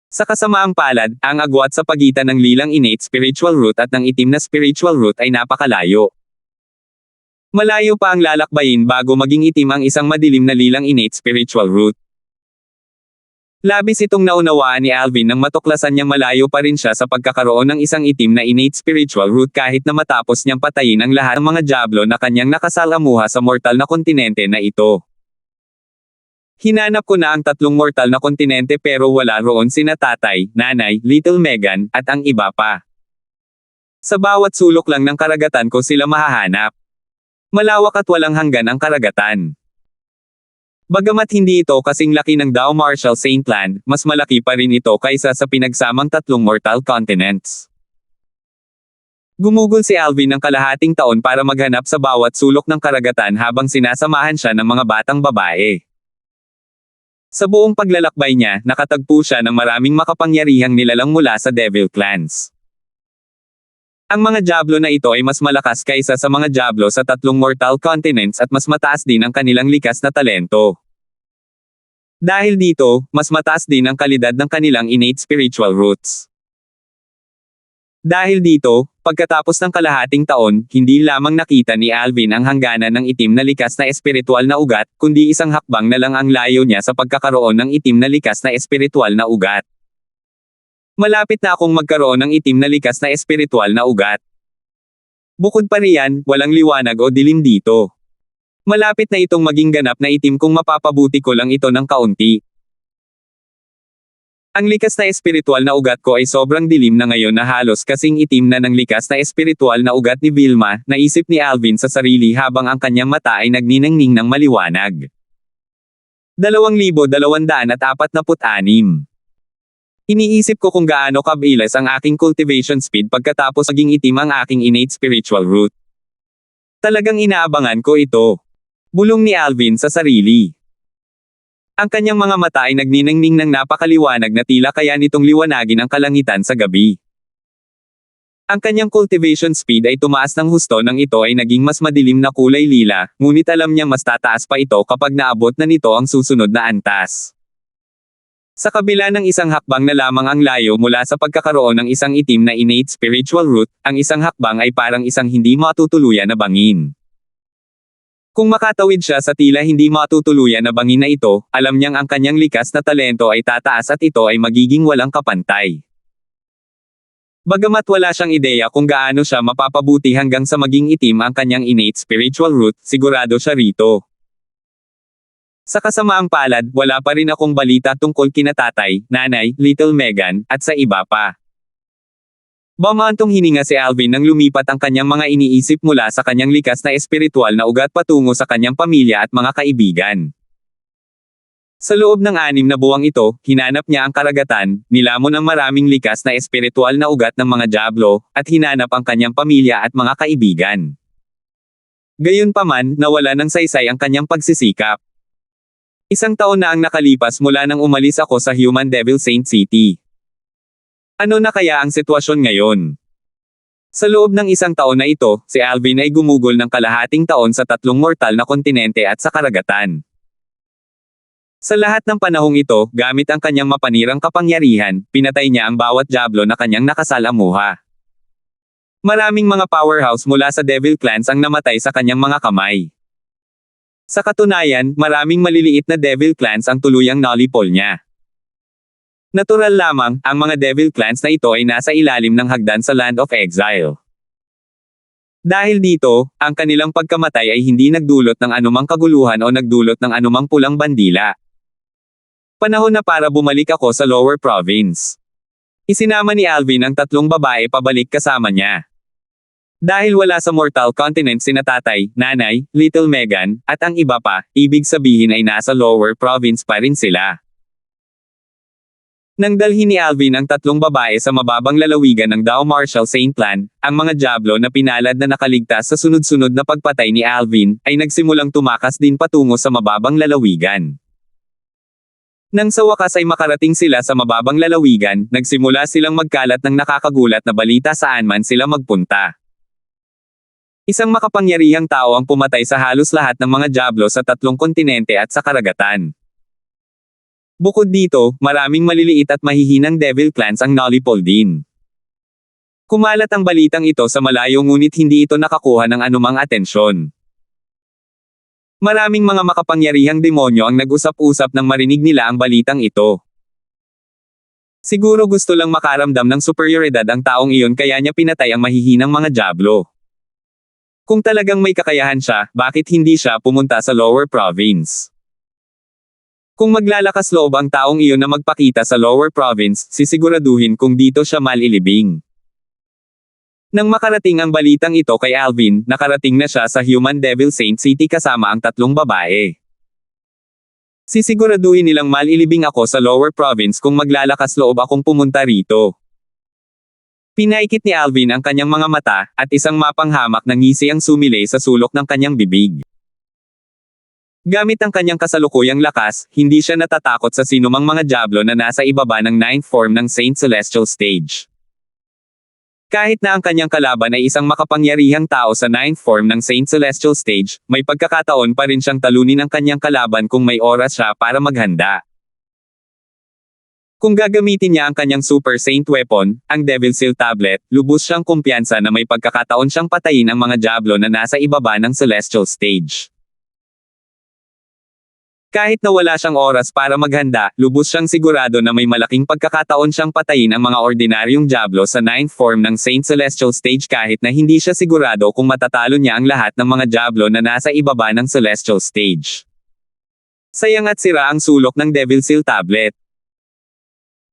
Sa kasamaang palad, ang agwat sa pagitan ng lilang innate spiritual root at ng itim na spiritual root ay napakalayo. Malayo pa ang lalakbayin bago maging itim ang isang madilim na lilang innate spiritual root. Labis itong naunawaan ni Alvin nang matuklasan niyang malayo pa rin siya sa pagkakaroon ng isang itim na innate spiritual root kahit na matapos niyang patayin ang lahat ng mga diablo na kanyang nakasalamuha sa mortal na kontinente na ito. Hinanap ko na ang tatlong mortal na kontinente pero wala roon sina tatay, nanay, Little Megan, at ang iba pa. Sa bawat sulok lang ng karagatan ko sila mahahanap. Malawak at walang hanggan ang karagatan. Bagamat hindi ito kasing laki ng Dao Marshall Saintland, mas malaki pa rin ito kaysa sa pinagsamang tatlong mortal continents. Gumugol si Alvin ng kalahating taon para maghanap sa bawat sulok ng karagatan habang sinasamahan siya ng mga batang babae. Sa buong paglalakbay niya, nakatagpo siya ng maraming makapangyarihang nilalang mula sa Devil Clans. Ang mga diablo na ito ay mas malakas kaysa sa mga diablo sa tatlong mortal continents at mas mataas din ang kanilang likas na talento. Dahil dito, mas mataas din ang kalidad ng kanilang innate spiritual roots. Dahil dito, pagkatapos ng kalahating taon, hindi lamang nakita ni Alvin ang hangganan ng itim na likas na espiritual na ugat, kundi isang hakbang na lang ang layo niya sa pagkakaroon ng itim na likas na espiritual na ugat. Malapit na akong magkaroon ng itim na likas na espiritual na ugat. Bukod pa riyan, walang liwanag o dilim dito. Malapit na itong maging ganap na itim kung mapapabuti ko lang ito ng kaunti. Ang likas na espiritual na ugat ko ay sobrang dilim na ngayon na halos kasing itim na ng likas na espiritual na ugat ni Vilma, naisip ni Alvin sa sarili habang ang kanyang mata ay nagniningning ng maliwanag. 2,246. Iniisip ko kung gaano kabilis ang aking cultivation speed pagkatapos maging itim ang aking innate spiritual root. Talagang inaabangan ko ito. Bulong ni Alvin sa sarili. Ang kanyang mga mata ay nagniningning ng napakaliwanag na tila kaya nitong liwanagin ang kalangitan sa gabi. Ang kanyang cultivation speed ay tumaas ng husto nang ito ay naging mas madilim na kulay lila, ngunit alam niyang mas tataas pa ito kapag naabot na nito ang susunod na antas. Sa kabila ng isang hakbang na lamang ang layo mula sa pagkakaroon ng isang itim na innate spiritual root, ang isang hakbang ay parang isang hindi matutuluyan na bangin. Kung makatawid siya sa tila hindi matutuluyan na bangin na ito, alam niyang ang kanyang likas na talento ay tataas at ito ay magiging walang kapantay. Bagamat wala siyang ideya kung gaano siya mapapabuti hanggang sa maging itim ang kanyang innate spiritual root, sigurado siya rito. Sa kasamaang palad, wala pa rin akong balita tungkol kina tatay, nanay, Little Megan, at sa iba pa. Bumantong hininga si Alvin nang lumipat ang kanyang mga iniisip mula sa kanyang likas na espiritual na ugat patungo sa kanyang pamilya at mga kaibigan. Sa loob ng 6 na buwang ito, hinanap niya ang karagatan, nilamon ang maraming likas na espiritual na ugat ng mga diablo, at hinanap ang kanyang pamilya at mga kaibigan. Gayunpaman, nawala ng saysay ang kanyang pagsisikap. 1 taon na ang nakalipas mula nang umalis ako sa Human Devil Saint City. Ano na kaya ang sitwasyon ngayon? Sa loob ng 1 taon na ito, si Alvin ay gumugol ng kalahating taon sa tatlong mortal na kontinente at sa karagatan. Sa lahat ng panahong ito, gamit ang kanyang mapanirang kapangyarihan, pinatay niya ang bawat diablo na kanyang nakasalamuha. Maraming mga powerhouse mula sa Devil Clans ang namatay sa kanyang mga kamay. Sa katunayan, maraming maliliit na Devil Clans ang tuluyang nalipol niya. Natural lamang, ang mga Devil Clans na ito ay nasa ilalim ng hagdan sa Land of Exile. Dahil dito, ang kanilang pagkamatay ay hindi nagdulot ng anumang kaguluhan o nagdulot ng anumang pulang bandila. Panahon na para bumalik ako sa Lower Province. Isinama ni Alvin ang tatlong babae pabalik kasama niya. Dahil wala sa mortal continent sina tatay, nanay, Little Megan, at ang iba pa, ibig sabihin ay nasa lower province pa rin sila. Nang dalhin ni Alvin ang tatlong babae sa mababang lalawigan ng Dao Marshall Saint Plan, ang mga Diablo na pinalad na nakaligtas sa sunod-sunod na pagpatay ni Alvin, ay nagsimulang tumakas din patungo sa mababang lalawigan. Nang sa wakas ay makarating sila sa mababang lalawigan, nagsimula silang magkalat ng nakakagulat na balita saan man sila magpunta. Isang makapangyarihang tao ang pumatay sa halos lahat ng mga Diablo sa tatlong kontinente at sa karagatan. Bukod dito, maraming maliliit at mahihinang devil clans ang nalipol din. Kumalat ang balitang ito sa malayo ngunit hindi ito nakakuha ng anumang atensyon. Maraming mga makapangyarihang demonyo ang nag-usap-usap nang marinig nila ang balitang ito. Siguro gusto lang makaramdam ng superioridad ang taong iyon kaya niya pinatay ang mahihinang mga Diablo. Kung talagang may kakayahan siya, bakit hindi siya pumunta sa lower province? Kung maglalakas loob ang taong iyon na magpakita sa lower province, sisiguraduhin kung dito siya malilibing. Nang makarating ang balitang ito kay Alvin, nakarating na siya sa Human Devil Saint City kasama ang tatlong babae. Sisiguraduhin nilang malilibing ako sa lower province kung maglalakas loob akong pumunta rito. Pinaikit ni Alvin ang kanyang mga mata, at isang mapanghamak na ngisi ang sumilay sa sulok ng kanyang bibig. Gamit ang kanyang kasalukuyang lakas, hindi siya natatakot sa sinumang mga Diablo na nasa ibaba ng 9th form ng Saint Celestial Stage. Kahit na ang kanyang kalaban ay isang makapangyarihang tao sa 9th form ng Saint Celestial Stage, may pagkakataon pa rin siyang talunin ang kanyang kalaban kung may oras siya para maghanda. Kung gagamitin niya ang kanyang Super Saint Weapon, ang Devil Seal Tablet, lubos siyang kumpiyansa na may pagkakataon siyang patayin ang mga Diablo na nasa ibaba ng Celestial Stage. Kahit na wala siyang oras para maghanda, lubos siyang sigurado na may malaking pagkakataon siyang patayin ang mga ordinaryong Diablo sa 9th form ng Saint Celestial Stage kahit na hindi siya sigurado kung matatalo niya ang lahat ng mga Diablo na nasa ibaba ng Celestial Stage. Sayang at sira ang sulok ng Devil Seal Tablet.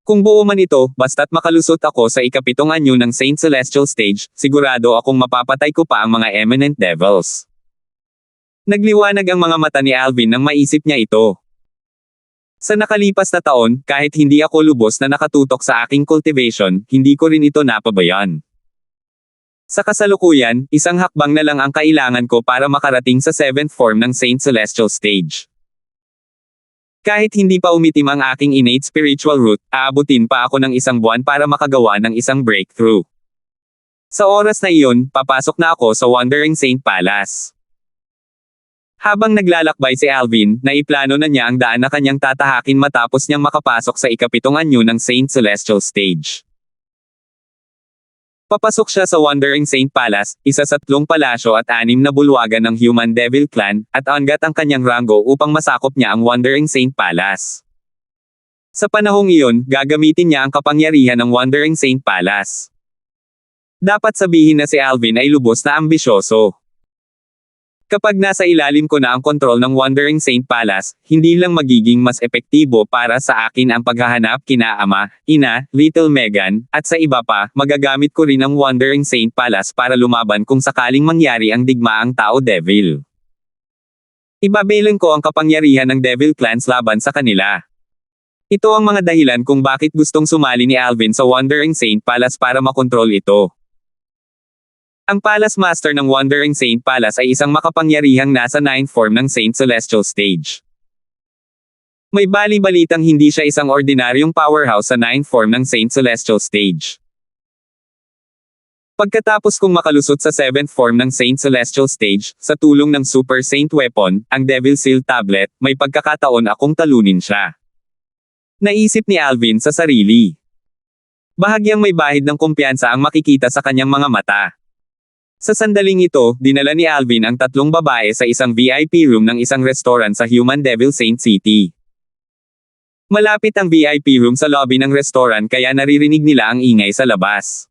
Kung buo man ito, basta't makalusot ako sa ikapitong anyo ng Saint Celestial Stage, sigurado akong mapapatay ko pa ang mga Eminent Devils. Nagliwanag ang mga mata ni Alvin nang maisip niya ito. Sa nakalipas na taon, kahit hindi ako lubos na nakatutok sa aking cultivation, hindi ko rin ito napabayan. Sa kasalukuyan, isang hakbang na lang ang kailangan ko para makarating sa 7th form ng Saint Celestial Stage. Kahit hindi pa umitim ang aking innate spiritual root, aabutin pa ako ng isang buwan para makagawa ng isang breakthrough. Sa oras na iyon, papasok na ako sa Wandering Saint Palace. Habang naglalakbay si Alvin, naiplano na niya ang daan na kanyang tatahakin matapos niyang makapasok sa ikapitong anyo ng Saint Celestial Stage. Papasok siya sa Wandering Saint Palace, isa sa 3 palasyo at 6 na bulwagan ng Human Devil Clan, at angat ang kanyang ranggo upang masakop niya ang Wandering Saint Palace. Sa panahong iyon, gagamitin niya ang kapangyarihan ng Wandering Saint Palace. Dapat sabihin na si Alvin ay lubos na ambisyoso. Kapag nasa ilalim ko na ang kontrol ng Wandering Saint Palace, hindi lang magiging mas epektibo para sa akin ang paghahanap kina ama, ina, Little Megan, at sa iba pa, magagamit ko rin ang Wandering Saint Palace para lumaban kung sakaling mangyari ang digmaang tao-devil. Ibabalon ko ang kapangyarihan ng Devil Clans laban sa kanila. Ito ang mga dahilan kung bakit gustong sumali ni Alvin sa Wandering Saint Palace para makontrol ito. Ang Palace Master ng Wandering Saint Palace ay isang makapangyarihang nasa 9th form ng Saint Celestial Stage. May bali-balitang hindi siya isang ordinaryong powerhouse sa 9th form ng Saint Celestial Stage. Pagkatapos kong makalusot sa 7th form ng Saint Celestial Stage, sa tulong ng Super Saint Weapon, ang Devil Seal Tablet, may pagkakataon akong talunin siya. Naisip ni Alvin sa sarili. Bahagyang may bahid ng kumpiyansa ang makikita sa kanyang mga mata. Sa sandaling ito, dinala ni Alvin ang 3 babae sa isang VIP room ng isang restaurant sa Human Devil Saint City. Malapit ang VIP room sa lobby ng restaurant kaya naririnig nila ang ingay sa labas.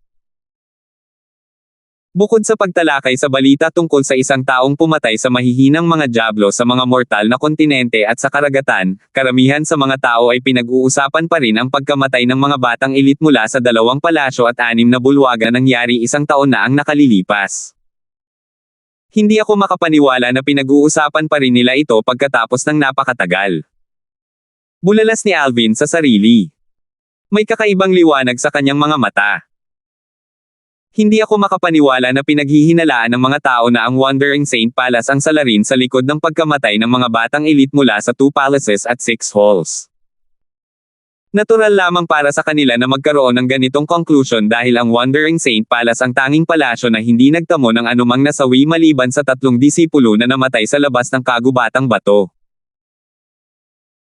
Bukod sa pagtalakay sa balita tungkol sa isang taong pumatay sa mahihinang mga Diablo sa mga mortal na kontinente at sa karagatan, karamihan sa mga tao ay pinag-uusapan pa rin ang pagkamatay ng mga batang elite mula sa 2 palasyo at 6 na bulwagan nangyari 1 taon na ang nakalilipas. Hindi ako makapaniwala na pinag-uusapan pa rin nila ito pagkatapos ng napakatagal. Bulalas ni Alvin sa sarili. May kakaibang liwanag sa kanyang mga mata. Hindi ako makapaniwala na pinaghihinalaan ng mga tao na ang Wandering Saint Palace ang salarin sa likod ng pagkamatay ng mga batang elite mula sa 2 palaces at 6 halls. Natural lamang para sa kanila na magkaroon ng ganitong conclusion dahil ang Wandering Saint Palace ang tanging palasyo na hindi nagtamo ng anumang nasawi maliban sa 3 disipulo na namatay sa labas ng kagubatang bato.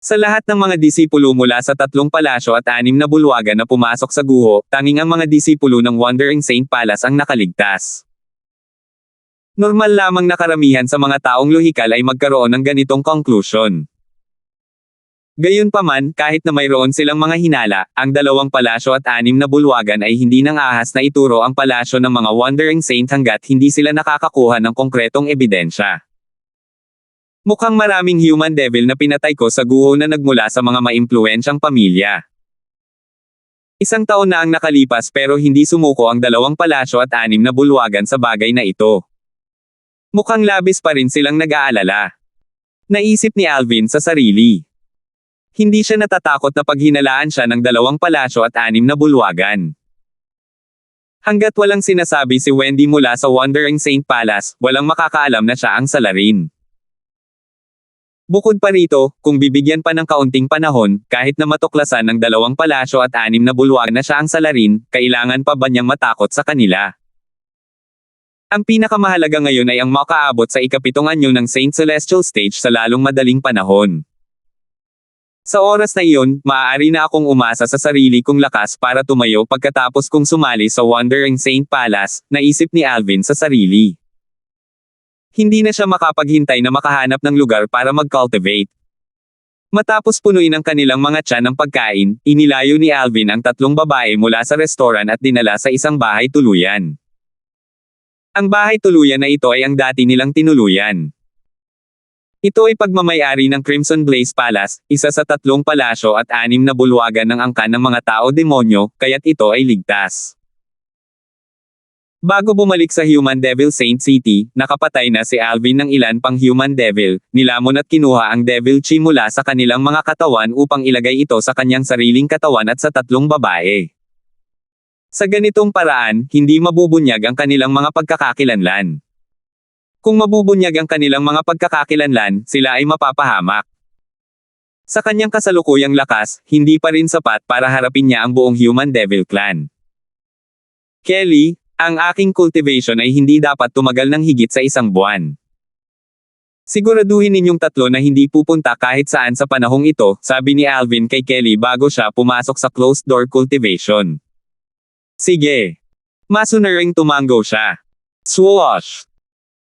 Sa lahat ng mga disipulo mula sa 3 palasyo at 6 na bulwagan na pumasok sa guho, tanging ang mga disipulo ng Wandering Saint Palace ang nakaligtas. Normal lamang na karamihan sa mga taong lohikal ay magkaroon ng ganitong conclusion. Gayunpaman, kahit na mayroon silang mga hinala, ang 2 palasyo at 6 na bulwagan ay hindi nang ahas na ituro ang palasyo ng mga Wandering Saint hanggat hindi sila nakakakuha ng konkretong ebidensya. Mukhang maraming human devil na pinatay ko sa guho na nagmula sa mga maimpluwensyang pamilya. 1 taon na ang nakalipas pero hindi sumuko ang 2 palasyo at 6 na bulwagan sa bagay na ito. Mukhang labis pa rin silang nag-aalala. Naisip ni Alvin sa sarili. Hindi siya natatakot na paghinalaan siya ng 2 palasyo at 6 na bulwagan. Hanggat walang sinasabi si Wendy mula sa Wandering Saint Palace, walang makakaalam na siya ang salarin. Bukod pa rito, kung bibigyan pa ng kaunting panahon, kahit na matuklasan ng 2 palasyo at 6 na bulwagan na siya ang salarin, kailangan pa ba niyang matakot sa kanila? Ang pinakamahalaga ngayon ay ang makaabot sa ika-7 anyo ng Saint Celestial Stage sa lalong madaling panahon. Sa oras na iyon, maaari na akong umasa sa sarili kong lakas para tumayo pagkatapos kong sumali sa Wandering Saint Palace, naisip ni Alvin sa sarili. Hindi na siya makapaghintay na makahanap ng lugar para mag-cultivate. Matapos punuin ang kanilang mga tiyan ng pagkain, inilayo ni Alvin ang 3 babae mula sa restoran at dinala sa isang bahay tuluyan. Ang bahay tuluyan na ito ay ang dati nilang tinuluyan. Ito ay pagmamayari ng Crimson Blaze Palace, isa sa 3 palasyo at 6 na bulwagan ng angkan ng mga tao-demonyo, kaya't ito ay ligtas. Bago bumalik sa Human Devil Saint City, nakapatay na si Alvin ng ilan pang Human Devil, nilamon at kinuha ang Devil Chi mula sa kanilang mga katawan upang ilagay ito sa kanyang sariling katawan at sa 3 babae. Sa ganitong paraan, hindi mabubunyag ang kanilang mga pagkakakilanlan. Kung mabubunyag ang kanilang mga pagkakakilanlan, sila ay mapapahamak. Sa kanyang kasalukuyang lakas, hindi pa rin sapat para harapin niya ang buong Human Devil Clan. Kelly, ang aking cultivation ay hindi dapat tumagal ng higit sa 1 buwan. Siguraduhin ninyong 3 na hindi pupunta kahit saan sa panahong ito, sabi ni Alvin kay Kelly bago siya pumasok sa closed-door cultivation. Sige. Masunuring tumango siya. Swoosh!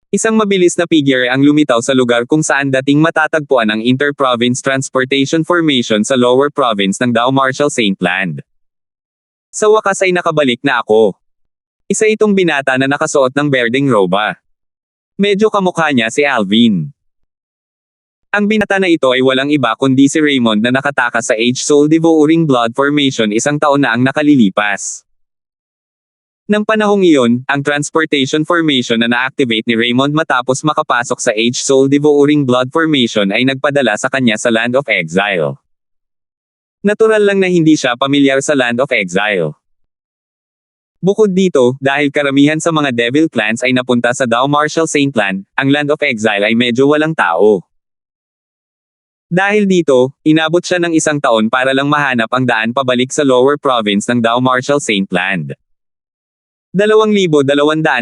Isang mabilis na figure ang lumitaw sa lugar kung saan dating matatagpuan ang Inter-Province Transportation Formation sa Lower Province ng Dao Marshall Saint Land. Sa wakas ay nakabalik na ako. Isa itong binata na nakasuot ng berdeng roba. Medyo kamukha niya si Alvin. Ang binata na ito ay walang iba kundi si Raymond na nakatakas sa H-Soul Devouring Blood Formation 1 taon na ang nakalilipas. Nang panahong iyon, ang Transportation Formation na na-activate ni Raymond matapos makapasok sa H-Soul Devouring Blood Formation ay nagpadala sa kanya sa Land of Exile. Natural lang na hindi siya pamilyar sa Land of Exile. Bukod dito, dahil karamihan sa mga Devil Clans ay napunta sa Dao Marshall Saint Land, ang Land of Exile ay medyo walang tao. Dahil dito, inabot siya ng 1 taon para lang mahanap ang daan pabalik sa Lower Province ng Dao Marshall Saint Land. 2,247.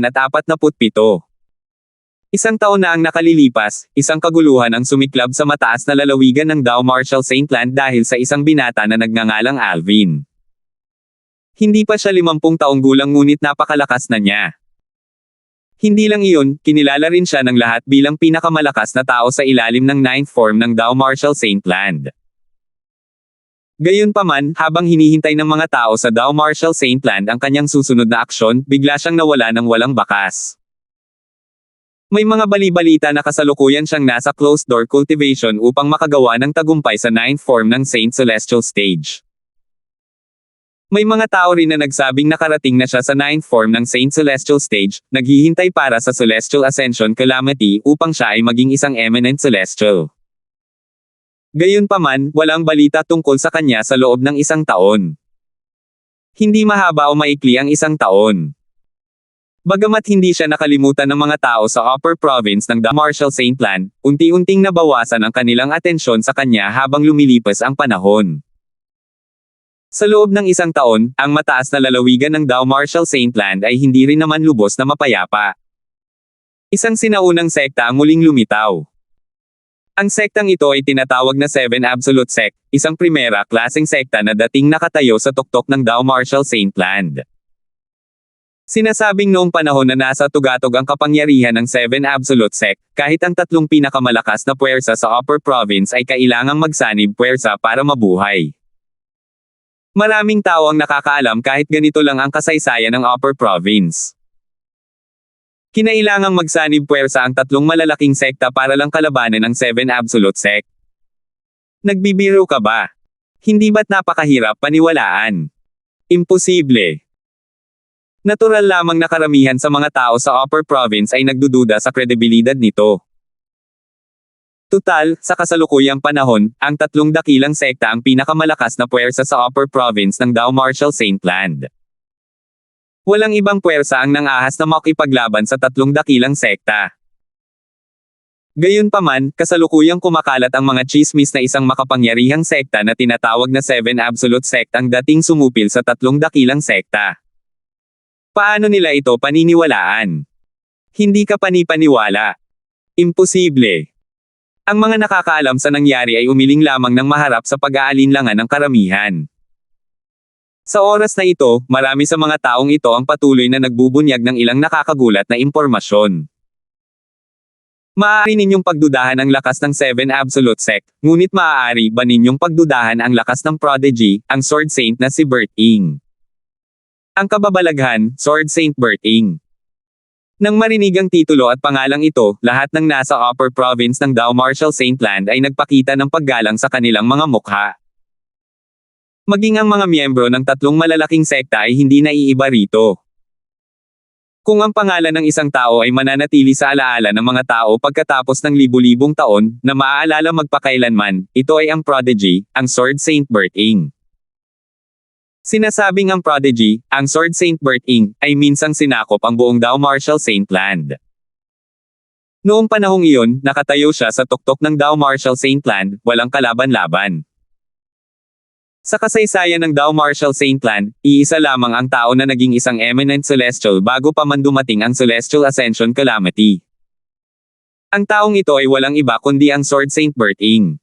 1 taon na ang nakalilipas, isang kaguluhan ang sumiklab sa mataas na lalawigan ng Dao Marshall Saint Land dahil sa isang binata na nagngangalang Alvin. Hindi pa siya 50 taong gulang ngunit napakalakas na niya. Hindi lang iyon, kinilala rin siya ng lahat bilang pinakamalakas na tao sa ilalim ng 9th form ng Dao Marshall Saint Land. Gayunpaman, habang hinihintay ng mga tao sa Dao Marshall Saint Land ang kanyang susunod na aksyon, bigla siyang nawala ng walang bakas. May mga bali-balita na kasalukuyan siyang nasa closed-door cultivation upang makagawa ng tagumpay sa 9th form ng Saint Celestial Stage. May mga tao rin na nagsabing nakarating na siya sa 9th form ng Saint Celestial Stage, naghihintay para sa Celestial Ascension Calamity upang siya ay maging isang eminent celestial. Gayunpaman, walang balita tungkol sa kanya sa loob ng isang taon. Hindi mahaba o maikli ang isang taon. Bagamat hindi siya nakalimutan ng mga tao sa Upper Province ng The Marshall Saint Land, unti-unting nabawasan ang kanilang atensyon sa kanya habang lumilipas ang panahon. Sa loob ng isang taon, ang mataas na lalawigan ng Dow Marshall Saint Land ay hindi rin naman lubos na mapayapa. Isang sinaunang sekta ang muling lumitaw. Ang sektang ito ay tinatawag na Seven Absolute Sect, isang primera klaseng sekta na dating nakatayo sa tuktok ng Dow Marshall Saint Land. Sinasabing noong panahon na nasa tugatog ang kapangyarihan ng Seven Absolute Sect, kahit ang tatlong pinakamalakas na puwersa sa Upper Province ay kailangang magsanib puwersa para mabuhay. Maraming tao ang nakakaalam kahit ganito lang ang kasaysayan ng Upper Province. Kinailangang magsanib puwersa ang tatlong malalaking sekta para lang kalabanan ang Seven Absolute Sect. Nagbibiro ka ba? Hindi ba't napakahirap paniwalaan? Imposible. Natural lamang na karamihan sa mga tao sa Upper Province ay nagdududa sa kredibilidad nito. Tutal, sa kasalukuyang panahon, ang tatlong dakilang sekta ang pinakamalakas na puwersa sa Upper Province ng Dow Marshall Saint Land. Walang ibang puwersa ang nangahas na makipaglaban sa tatlong dakilang sekta. Gayunpaman, kasalukuyang kumakalat ang mga chismis na isang makapangyarihang sekta na tinatawag na Seven Absolute Sect ang dating sumupil sa tatlong dakilang sekta. Paano nila ito paniniwalaan? Hindi ka panipaniwala. Imposible. Ang mga nakakaalam sa nangyari ay umiling lamang ng maharap sa pag-aalinlangan ng karamihan. Sa oras na ito, marami sa mga taong ito ang patuloy na nagbubunyag ng ilang nakakagulat na impormasyon. Maaari ninyong pagdudahan ang lakas ng Seven Absolute Sect, ngunit maaari ba ninyong pagdudahan ang lakas ng Prodigy, ang Sword Saint na si Bert Ing? Ang kababalaghan, Sword Saint Bert Ing. Nang marinig ang titulo at pangalang ito, lahat ng nasa Upper Province ng Dow Marshall Saint Land ay nagpakita ng paggalang sa kanilang mga mukha. Maging ang mga miyembro ng tatlong malalaking sekta ay hindi naiiba rito. Kung ang pangalan ng isang tao ay mananatili sa alaala ng mga tao pagkatapos ng libu-libong taon, na maaalala magpakailanman, ito ay ang Prodigy, ang Sword Saint Bert Ing. Sinasabing ang Prodigy, ang Sword Saint Bert Ing, ay minsang sinakop ang buong Dow Marshall Saint Land. Noong panahong iyon, nakatayo siya sa tuktok ng Dow Marshall Saint Land, walang kalaban-laban. Sa kasaysayan ng Dow Marshall Saint Land, iisa lamang ang tao na naging isang eminent celestial bago pa man dumating ang Celestial Ascension Calamity. Ang taong ito ay walang iba kundi ang Sword Saint Bert Ing.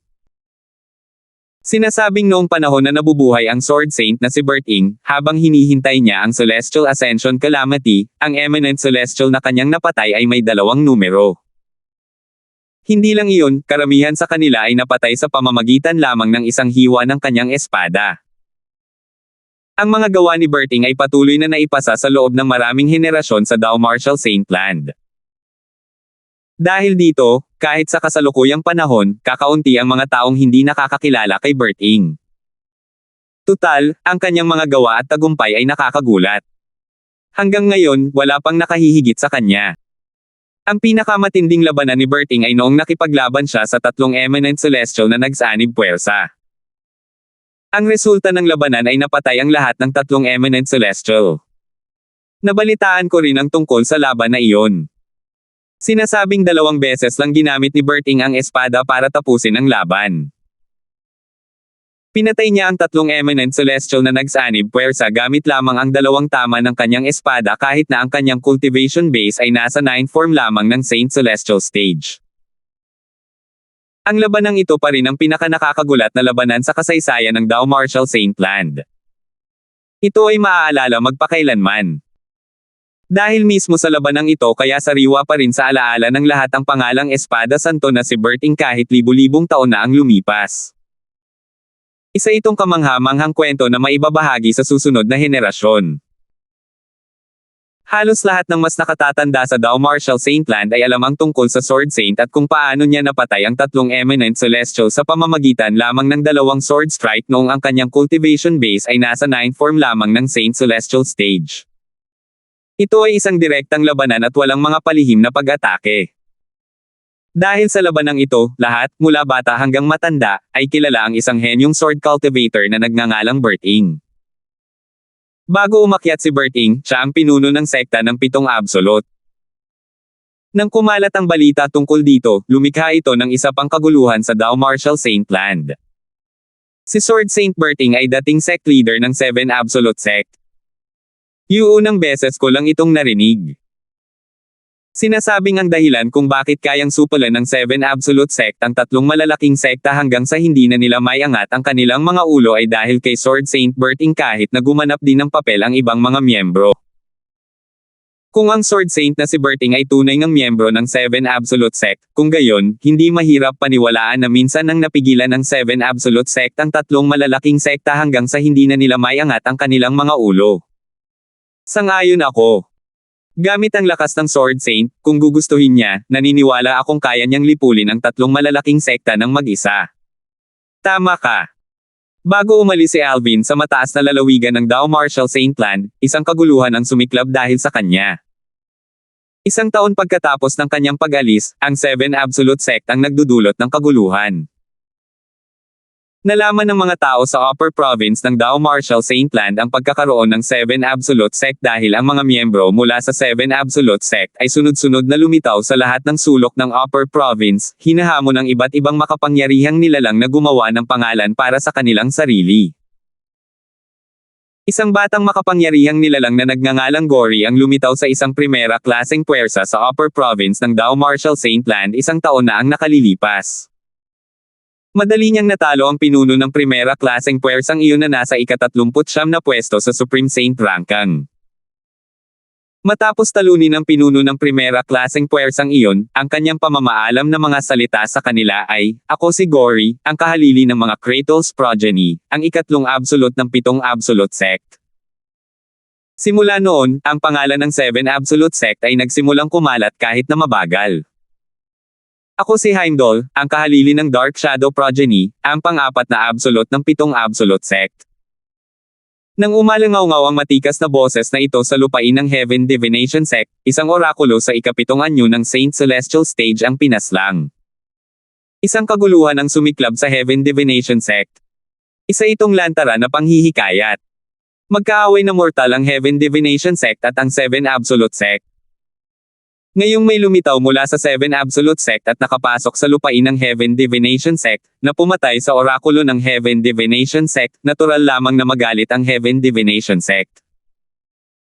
Sinasabing noong panahon na nabubuhay ang Sword Saint na si Bert Ing, habang hinihintay niya ang Celestial Ascension Calamity, ang eminent celestial na kanyang napatay ay may 2 numero. Hindi lang iyon, karamihan sa kanila ay napatay sa pamamagitan lamang ng isang hiwa ng kanyang espada. Ang mga gawa ni Bert Ing ay patuloy na naipasa sa loob ng maraming henerasyon sa Dow Marshall Saint Land. Dahil dito, kahit sa kasalukuyang panahon, kakaunti ang mga taong hindi nakakakilala kay Bert Ing. Tutal, ang kanyang mga gawa at tagumpay ay nakakagulat. Hanggang ngayon, wala pang nakahihigit sa kanya. Ang pinakamatinding labanan ni Bert Ing ay noong nakipaglaban siya sa tatlong eminent celestial na nagsanib puwersa. Ang resulta ng labanan ay napatay ang lahat ng tatlong eminent celestial. Nabalitaan ko rin ang tungkol sa laban na iyon. Sinasabing 2 beses lang ginamit ni Bert Ing ang espada para tapusin ang laban. Pinatay niya ang tatlong eminent celestial na nagsanib puwersa gamit lamang ang 2 tama ng kanyang espada kahit na ang kanyang cultivation base ay nasa 9th form lamang ng Saint Celestial Stage. Ang labanang ito pa rin ang pinakanakakagulat na labanan sa kasaysayan ng Dow Marshall Saint Land. Ito ay maaalala magpakailanman. Dahil mismo sa labanang ito kaya sariwa pa rin sa alaala ng lahat ang pangalang Espada Santo na si Bert Ing kahit libu-libong taon na ang lumipas. Isa itong kamangha-manghang kwento na maibabahagi sa susunod na henerasyon. Halos lahat ng mas nakatatanda sa Dao Martial Saintland ay alam ang tungkol sa Sword Saint at kung paano niya napatay ang tatlong Eminent Celestial sa pamamagitan lamang ng dalawang Sword Strike noong ang kanyang cultivation base ay nasa 9th form lamang ng Saint Celestial Stage. Ito ay isang direktang labanan at walang mga palihim na pag-atake. Dahil sa labanang ito, lahat, mula bata hanggang matanda, ay kilala ang isang henyong sword cultivator na nagngangalang Berting. Bago umakyat si Berting, siya ang pinuno ng sekta ng 7 Absolute. Nang kumalat ang balita tungkol dito, lumikha ito ng isa pang kaguluhan sa Dao Martial Saintland. Si Sword Saint Berting ay dating sect leader ng 7 Absolute Sect. Unang beses ko lang itong narinig. Sinasabing ang dahilan kung bakit kayang supulan ng 7 Absolute Sect ang tatlong malalaking sekta hanggang sa hindi na nila maiangat ang kanilang mga ulo ay dahil kay Sword Saint Berting kahit na gumanap din ng papel ang ibang mga miyembro. Kung ang Sword Saint na si Berting ay tunay ngang miyembro ng 7 Absolute Sect, kung gayon, hindi mahirap paniwalaan na minsan nang napigilan ng 7 Absolute Sect ang tatlong malalaking sekta hanggang sa hindi na nila maiangat ang kanilang mga ulo. Sang-ayon ako. Gamit ang lakas ng Sword Saint, kung gugustuhin niya, naniniwala akong kaya niyang lipulin ang tatlong malalaking sekta ng mag-isa. Tama ka. Bago umalis si Alvin sa mataas na lalawigan ng Dao Martial Saintland, isang kaguluhan ang sumiklab dahil sa kanya. Isang taon pagkatapos ng kanyang pag-alis, ang 7 Absolute Sect ang nagdudulot ng kaguluhan. Nalaman ng mga tao sa Upper Province ng Dao Martial Saintland ang pagkakaroon ng 7 Absolute Sect dahil ang mga miyembro mula sa 7 Absolute Sect ay sunod-sunod na lumitaw sa lahat ng sulok ng Upper Province, hinahamon ng iba't ibang makapangyarihang nilalang na gumawa ng pangalan para sa kanilang sarili. Isang batang makapangyarihang nilalang na nagngangalang Gory ang lumitaw sa isang primera klaseng puwersa sa Upper Province ng Dao Martial Saintland isang taon na ang nakalilipas. Madali niyang natalo ang pinuno ng primera klaseng puwersang iyon na nasa ika-39 na pwesto sa Supreme Saint Ranking. Matapos talunin ang pinuno ng primera klaseng puwersang iyon, ang kanyang pamamaalam na mga salita sa kanila ay, "Ako si Gory, ang kahalili ng mga Kratos progeny, ang ikatlong absolute ng 7 Absolute Sect." Simula noon, ang pangalan ng 7 Absolute Sect ay nagsimulang kumalat kahit na mabagal. Ako si Heimdall, ang kahalili ng Dark Shadow Progeny, ang pang-apat na absolute ng 7 Absolute Sect. Nang umalangaw-ngaw ang matikas na boses na ito sa lupain ng Heaven Divination Sect, isang orakulo sa ika-7 anyo ng Saint Celestial Stage ang pinaslang. Isang kaguluhan ang sumiklab sa Heaven Divination Sect. Isa itong lantara na panghihikayat. Magkaaway na mortal ang Heaven Divination Sect at ang 7 Absolute Sect. Ngayong may lumitaw mula sa 7 Absolute Sect at nakapasok sa lupain ng Heaven Divination Sect, na pumatay sa orakulo ng Heaven Divination Sect, natural lamang na magalit ang Heaven Divination Sect.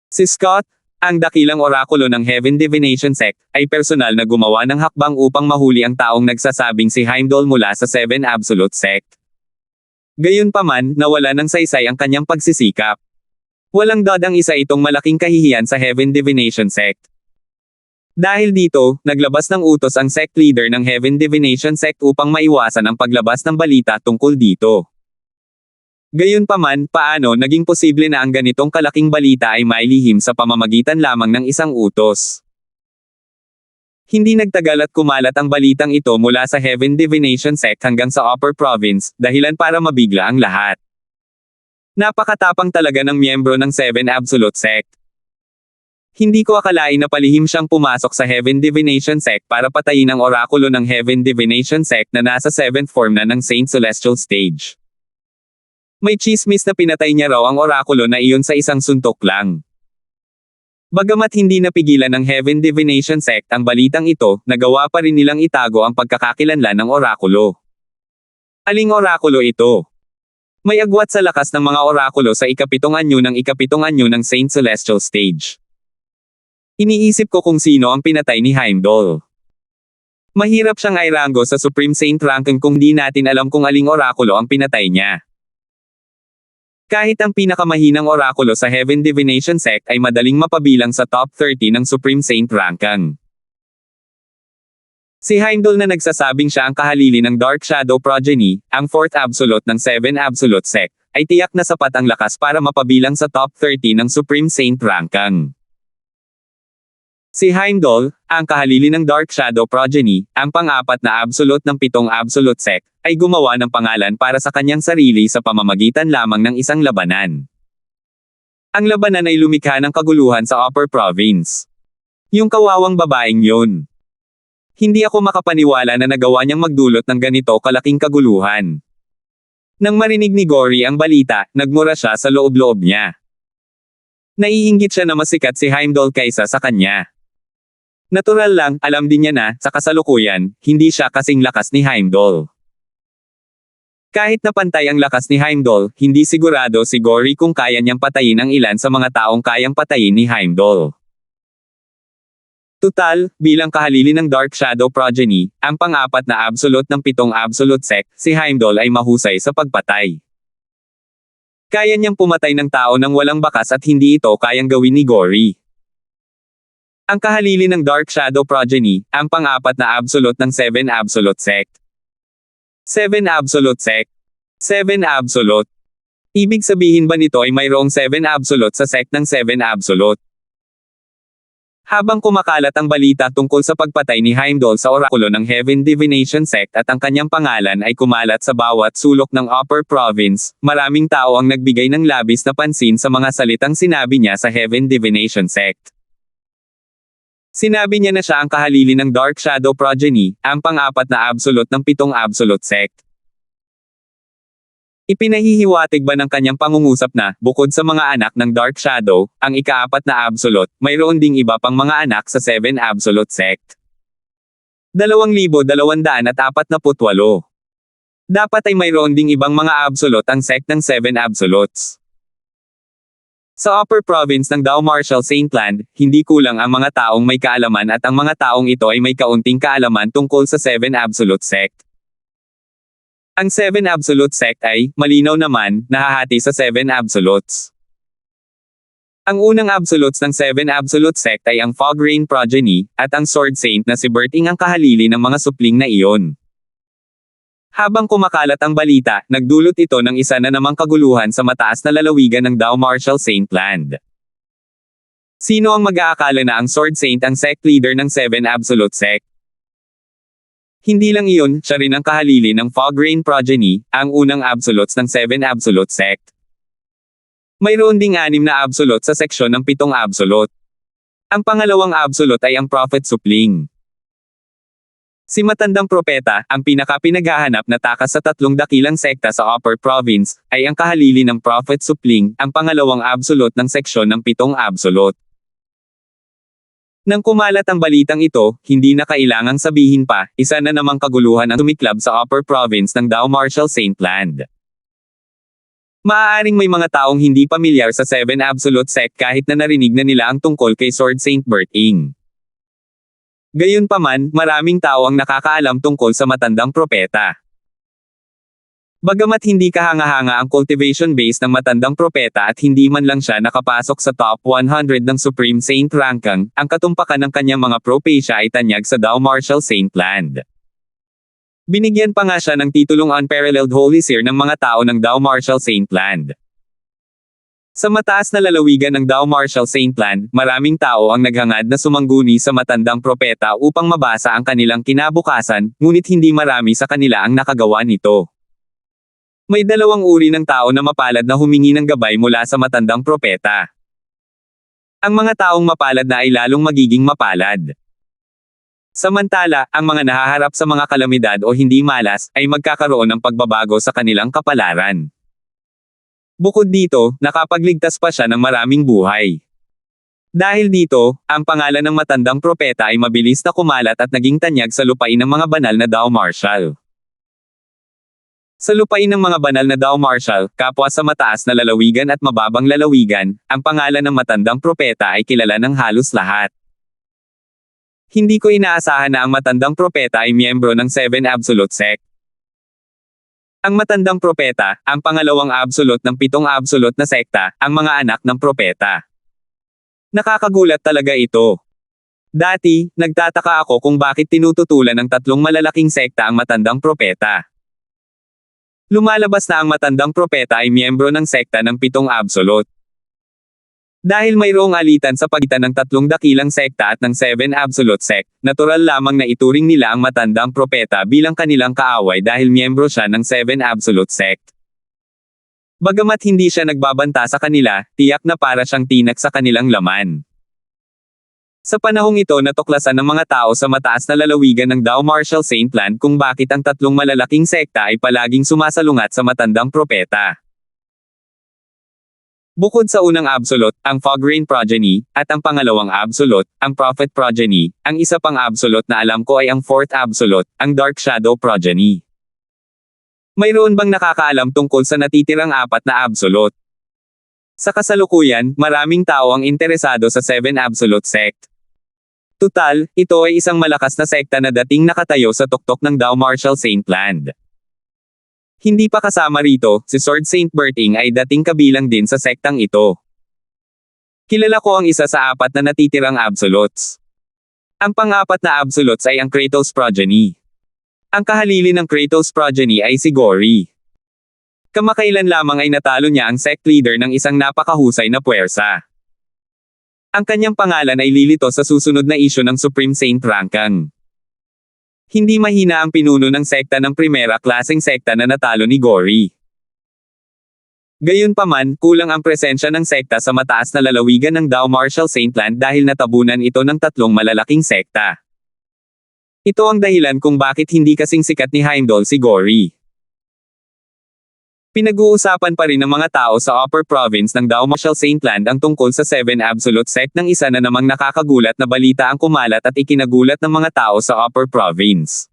Si Scott, ang dakilang orakulo ng Heaven Divination Sect, ay personal na gumawa ng hakbang upang mahuli ang taong nagsasabing si Heimdall mula sa 7 Absolute Sect. Gayunpaman, nawala ng saysay ang kanyang pagsisikap. Walang dodang isa itong malaking kahihiyan sa Heaven Divination Sect. Dahil dito, naglabas ng utos ang sect leader ng Heaven Divination Sect upang maiwasan ang paglabas ng balita tungkol dito. Gayunpaman, paano naging posible na ang ganitong kalaking balita ay mailihim sa pamamagitan lamang ng isang utos? Hindi nagtagal at kumalat ang balitang ito mula sa Heaven Divination Sect hanggang sa Upper Province, dahilan para mabigla ang lahat. Napakatapang talaga ng miyembro ng 7 Absolute Sect. Hindi ko akalain na palihim siyang pumasok sa Heaven Divination Sect para patayin ang orakulo ng Heaven Divination Sect na nasa 7th form na ng Saint Celestial Stage. May chismis na pinatay niya raw ang orakulo na iyon sa isang suntok lang. Bagamat hindi napigilan ng Heaven Divination Sect ang balitang ito, nagawa pa rin nilang itago ang pagkakakilanlan ng orakulo. Aling orakulo ito? May agwat sa lakas ng mga orakulo sa ika-7 anyo ng ika-7 anyo ng Saint Celestial Stage. Iniisip ko kung sino ang pinatay ni Heimdall. Mahirap siyang irango sa Supreme Saint Ranking kung di natin alam kung aling orakulo ang pinatay niya. Kahit ang pinakamahinang orakulo sa Heaven Divination Sect ay madaling mapabilang sa top 30 ng Supreme Saint Ranking. Si Heimdall na nagsasabing siya ang kahalili ng Dark Shadow Progeny, ang 4th Absolute ng 7 Absolute Sect, ay tiyak na sapat ang lakas para mapabilang sa top 30 ng Supreme Saint Ranking. Si Heimdall, ang kahalili ng Dark Shadow Progeny, ang pang-apat na absolute ng 7 absolute sect, ay gumawa ng pangalan para sa kanyang sarili sa pamamagitan lamang ng isang labanan. Ang labanan ay lumikha ng kaguluhan sa Upper Province. Yung kawawang babaeng yun. Hindi ako makapaniwala na nagawa niyang magdulot ng ganito kalaking kaguluhan. Nang marinig ni Gory ang balita, nagmura siya sa loob-loob niya. Naiinggit siya na mas sikat si Heimdall kaysa sa kanya. Natural lang, alam din niya na, sa kasalukuyan, hindi siya kasing lakas ni Heimdall. Kahit na pantay ang lakas ni Heimdall, hindi sigurado si Gory kung kaya niyang patayin ang ilan sa mga taong kayang patayin ni Heimdall. Tutal, bilang kahalili ng Dark Shadow Progeny, ang pang-apat na absolute ng 7 absolute sect, si Heimdall ay mahusay sa pagpatay. Kaya niyang pumatay ng tao nang walang bakas at hindi ito kayang gawin ni Gory. Ang kahalili ng Dark Shadow Progeny, ang pang-apat na absolute ng 7 absolute sect. 7 absolute sect. 7 absolute. Ibig sabihin ba nito ay mayroong 7 absolute sa sect ng 7 absolute? Habang kumakalat ang balita tungkol sa pagpatay ni Heimdall sa orakulo ng Heaven Divination Sect at ang kanyang pangalan ay kumalat sa bawat sulok ng Upper Province, maraming tao ang nagbigay ng labis na pansin sa mga salitang sinabi niya sa Heaven Divination Sect. Sinabi niya na siya ang kahalili ng Dark Shadow Progeny, ang pang-apat na absolute ng 7 absolute sect. Ipinahihiwatig ba ng kanyang pangungusap na, bukod sa mga anak ng Dark Shadow, ang ika-4 na absolute, mayroon ding iba pang mga anak sa 7 absolute sect. 2,248. Dapat ay mayroon ding ibang mga absolute ang sect ng 7 absolutes. Sa Upper Province ng Dao Martial Saintland, hindi kulang ang mga taong may kaalaman at ang mga taong ito ay may kaunting kaalaman tungkol sa 7 Absolute Sect. Ang 7 Absolute Sect ay, malinaw naman, nahahati sa 7 Absolutes. Ang unang Absolutes ng 7 Absolute Sect ay ang Fog Rain Progeny, at ang Sword Saint na si Berting ang kahalili ng mga supling na iyon. Habang kumakalat ang balita, nagdulot ito ng isa na namang kaguluhan sa mataas na lalawigan ng Dao Martial Saintland. Sino ang mag-aakala na ang Sword Saint ang sect leader ng 7 Absolute Sect? Hindi lang iyon, siya rin ang kahalili ng Fog Rain Progeny, ang unang absolutes ng 7 Absolute Sect. Mayroon ding 6 na absolute sa seksyon ng 7 absolute. Ang pangalawang absolute ay ang Prophet Supling. Si Matandang Propeta, ang pinaka-pinaghahanap na takas sa 3 dakilang sekta sa Upper Province, ay ang kahalili ng Prophet Supling, ang pangalawang absolute ng seksyon ng 7 absolute. Nang kumalat ang balitang ito, hindi na kailangang sabihin pa, isa na namang kaguluhan ang tumiklab sa Upper Province ng Dao Martial Saintland. Maaaring may mga taong hindi pamilyar sa 7 Absolute Sect kahit na narinig na nila ang tungkol kay Sword Saint Berting. Gayunpaman, maraming tao ang nakakaalam tungkol sa Matandang Propeta. Bagamat hindi kahanga-hanga ang cultivation base ng Matandang Propeta at hindi man lang siya nakapasok sa top 100 ng Supreme Saint Ranking, ang katumpakan ng kanyang mga propesya ay tanyag sa Dao Martial Saintland. Binigyan pa nga siya ng titulong Unparalleled Holy Seer ng mga tao ng Dao Martial Saintland. Sa mataas na lalawigan ng Dao Martial Saintland, maraming tao ang naghangad na sumangguni sa Matandang Propeta upang mabasa ang kanilang kinabukasan, ngunit hindi marami sa kanila ang nakagawa nito. May 2 uri ng tao na mapalad na humingi ng gabay mula sa Matandang Propeta. Ang mga taong mapalad na ay lalong magiging mapalad. Samantala, ang mga nahaharap sa mga kalamidad o hindi malas, ay magkakaroon ng pagbabago sa kanilang kapalaran. Bukod dito, nakapagligtas pa siya ng maraming buhay. Dahil dito, ang pangalan ng Matandang Propeta ay mabilis na kumalat at naging tanyag sa lupain ng mga banal na Dao Martial. Sa lupain ng mga banal na Dao Martial, kapwa sa mataas na lalawigan at mababang lalawigan, ang pangalan ng Matandang Propeta ay kilala ng halos lahat. Hindi ko inaasahan na ang Matandang Propeta ay miyembro ng 7 Absolute Sect. Ang Matandang Propeta, ang pangalawang absolute ng 7 absolute na sekta, ang mga anak ng propeta. Nakakagulat talaga ito. Dati, nagtataka ako kung bakit tinututulan ng 3 malalaking sekta ang Matandang Propeta. Lumalabas na ang Matandang Propeta ay miyembro ng sekta ng 7 absolute. Dahil mayroong alitan sa pagitan ng tatlong dakilang sekta at ng Seven Absolute Sect, natural lamang na ituring nila ang matandang propeta bilang kanilang kaaway dahil miyembro siya ng Seven Absolute Sect. Bagamat hindi siya nagbabanta sa kanila, tiyak na para siyang tinak sa kanilang laman. Sa panahong ito natuklasan ng mga tao sa mataas na lalawigan ng Dao Marshall Saint Land kung bakit ang tatlong malalaking sekta ay palaging sumasalungat sa matandang propeta. Bukod sa unang absolute, ang Fograin Progeny, at ang pangalawang absolute, ang Prophet Progeny, ang isa pang absolute na alam ko ay ang fourth absolute, ang Dark Shadow Progeny. Mayroon bang nakakaalam tungkol sa natitirang apat na absolute? Sa kasalukuyan, maraming tao ang interesado sa Seven Absolute Sect. Tutal, ito ay isang malakas na sekta na dating nakatayo sa tuktok ng Dao Marshall Saint Land. Hindi pa kasama rito, si Sword Saint Berting ay dating kabilang din sa sektang ito. Kilala ko ang isa sa apat na natitirang absolutes. Ang pang-apat na absolutes ay ang Kratos Progeny. Ang kahalili ng Kratos Progeny ay si Gory. Kamakailan lamang ay natalo niya ang sect leader ng isang napakahusay na puwersa. Ang kanyang pangalan ay lilito sa susunod na isyu ng Supreme Saint Rankang. Hindi mahina ang pinuno ng sekta ng primera klaseng sekta na natalo ni Gory. Gayunpaman, kulang ang presensya ng sekta sa mataas na lalawigan ng Dao Marshall Saint Land dahil natabunan ito ng tatlong malalaking sekta. Ito ang dahilan kung bakit hindi kasing sikat ni Heimdall si Gory. Pinag-uusapan pa rin ng mga tao sa Upper Province ng Dao Marshall Saint Land ang tungkol sa Seven Absolute Sect ng isa na namang nakakagulat na balita ang kumalat at ikinagulat ng mga tao sa Upper Province.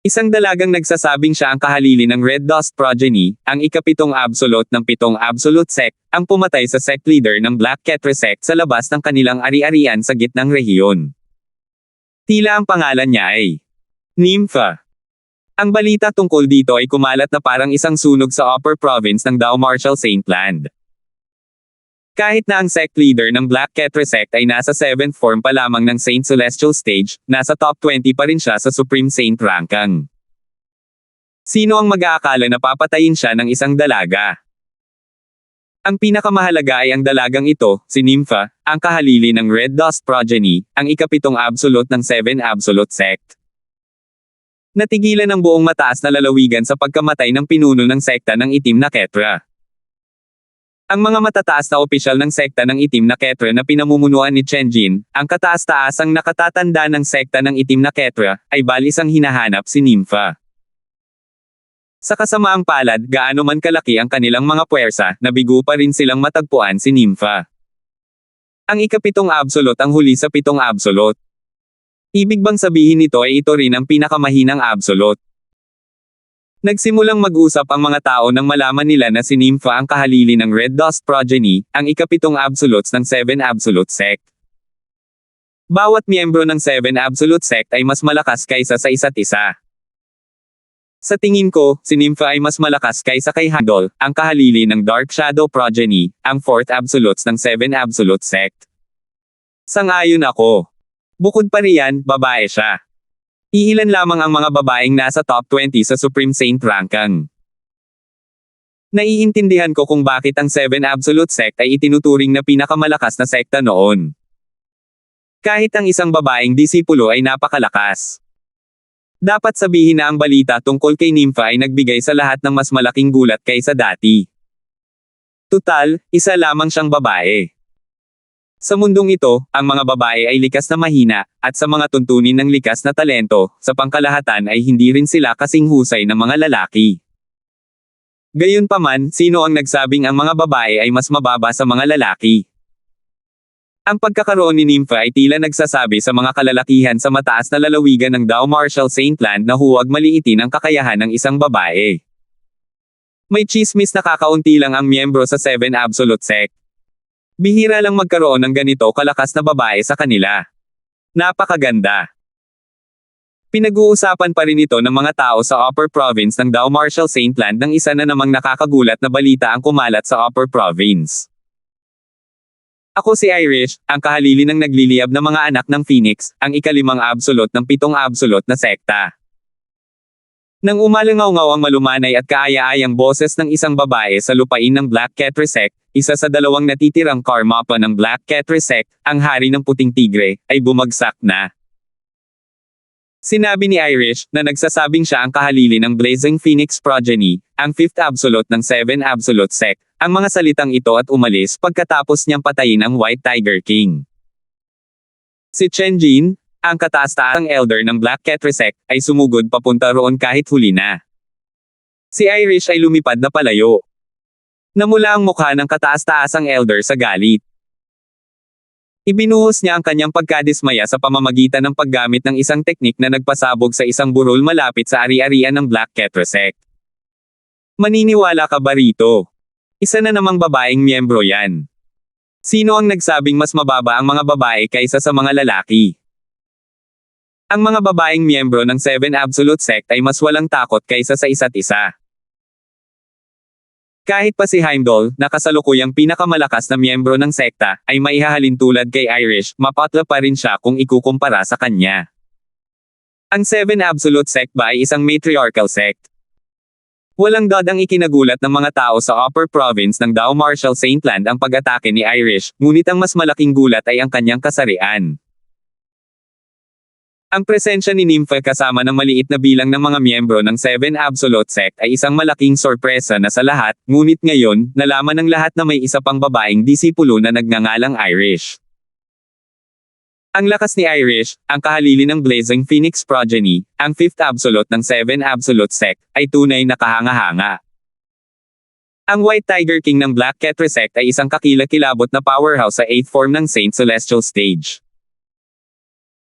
Isang dalagang nagsasabing siya ang kahalili ng Red Dust Progeny, ang ikapitong absolute ng pitong Absolute Sect, ang pumatay sa sect leader ng Black Ketre Sect sa labas ng kanilang ari-arian sa gitnang rehiyon. Tila ang pangalan niya ay Nympha. Ang balita tungkol dito ay kumalat na parang isang sunog sa Upper Province ng Dao Marshall Saint Land. Kahit na ang sect leader ng Black Ketre Sect ay nasa 7th form pa lamang ng Saint Celestial Stage, nasa top 20 pa rin siya sa Supreme Saint Rankang. Sino ang mag-aakala na papatayin siya ng isang dalaga? Ang pinakamahalaga ay ang dalagang ito, si Nympha, ang kahalili ng Red Dust Progeny, ang ikapitong absolute ng Seven Absolute Sect. Natigilan ang buong mataas na lalawigan sa pagkamatay ng pinuno ng sekta ng itim na Ketra. Ang mga matataas na opisyal ng sekta ng itim na Ketra na pinamumunuan ni Chen Jin, ang kataas-taasang nakatatanda ng sekta ng itim na Ketra, ay balisang hinahanap si Nympha. Sa kasamaang palad, gaano man kalaki ang kanilang mga puwersa, nabigo pa rin silang matagpuan si Nympha. Ang ikapitong absolute ang huli sa pitong absolute. Ibig bang sabihin nito ay ito rin ang pinakamahinang absolute? Nagsimulang mag-usap ang mga tao nang malaman nila na si Nympha ang kahalili ng Red Dust Progeny, ang ikapitong absolutes ng Seven Absolute Sect. Bawat miyembro ng Seven Absolute Sect ay mas malakas kaysa sa isa't isa. Sa tingin ko, si Nympha ay mas malakas kaysa kay Heimdall, ang kahalili ng Dark Shadow Progeny, ang fourth absolutes ng Seven Absolute Sect. Sang-ayon ako. Bukod pa riyan, babae siya. Iilan lamang ang mga babaeng nasa top 20 sa Supreme Saint Rankang. Naiintindihan ko kung bakit ang Seven Absolute Sect ay itinuturing na pinakamalakas na sekta noon. Kahit ang isang babaeng disipulo ay napakalakas. Dapat sabihin na ang balita tungkol kay Nympha ay nagbigay sa lahat ng mas malaking gulat kaysa dati. Tutal, isa lamang siyang babae. Sa mundong ito, ang mga babae ay likas na mahina, at sa mga tuntunin ng likas na talento, sa pangkalahatan ay hindi rin sila kasing husay ng mga lalaki. Gayunpaman, sino ang nagsabing ang mga babae ay mas mababa sa mga lalaki? Ang pagkakaroon ni Nympha ay tila nagsasabi sa mga kalalakihan sa mataas na lalawigan ng Dao Marshall Saint Land na huwag maliitin ang kakayahan ng isang babae. May tsismis na kakaunti lang ang miyembro sa Seven Absolute Sect. Bihira lang magkaroon ng ganito kalakas na babae sa kanila. Napakaganda. Pinag-uusapan pa rin ito ng mga tao sa Upper Province ng Dao Marshall Saint Land nang isa na namang nakakagulat na balita ang kumalat sa Upper Province. Ako si Irish, ang kahalili ng nagliliyab na mga anak ng Phoenix, ang ikalimang absolute ng pitong absolute na sekta. Nang umalangaw-ngaw ang malumanay at kaaya-ayang boses ng isang babae sa lupain ng Black Ketre Sect, isa sa dalawang natitirang Karmapa ng Black Ketre Sect, ang hari ng puting tigre, ay bumagsak na. Sinabi ni Irish, na nagsasabing siya ang kahalili ng Blazing Phoenix Progeny, ang fifth absolute ng Seven Absolute Sect, ang mga salitang ito at umalis pagkatapos niyang patayin ang White Tiger King. Si Chen Jin, ang kataas-taasang elder ng Black Ketre Sect, ay sumugod papunta roon kahit huli na. Si Irish ay lumipad na palayo. Namula ang mukha ng kataas-taasang elder sa galit. Ibinuhos niya ang kanyang pagkadismaya sa pamamagitan ng paggamit ng isang teknik na nagpasabog sa isang burol malapit sa ari-arian ng Black Ketre Sect. Maniniwala ka ba rito? Isa na namang babaeng miyembro yan. Sino ang nagsabing mas mababa ang mga babae kaysa sa mga lalaki? Ang mga babaeng miyembro ng Seven Absolute Sect ay mas walang takot kaysa sa isa't isa. Kahit pa si Heimdall, na kasalukuyang pinakamalakas na miyembro ng sekta, ay maihahalin tulad kay Irish, mapatla pa rin siya kung ikukumpara sa kanya. Ang Seven Absolute Sect ba ay isang matriarchal sect? Walang dod ang ikinagulat ng mga tao sa Upper Province ng Dao Marshall Saintland ang pag-atake ni Irish, ngunit ang mas malaking gulat ay ang kanyang kasarian. Ang presensya ni Nympha kasama ng maliit na bilang ng mga miyembro ng Seven Absolute Sect ay isang malaking sorpresa na sa lahat, ngunit ngayon, nalaman ng lahat na may isa pang babaeng disipulo na nagngangalang Irish. Ang lakas ni Irish, ang kahalili ng Blazing Phoenix Progeny, ang fifth absolute ng Seven Absolute Sect, ay tunay na kahanga-hanga. Ang White Tiger King ng Black Ketre Sect ay isang kakilakilabot na powerhouse sa 8th form ng Saint Celestial Stage.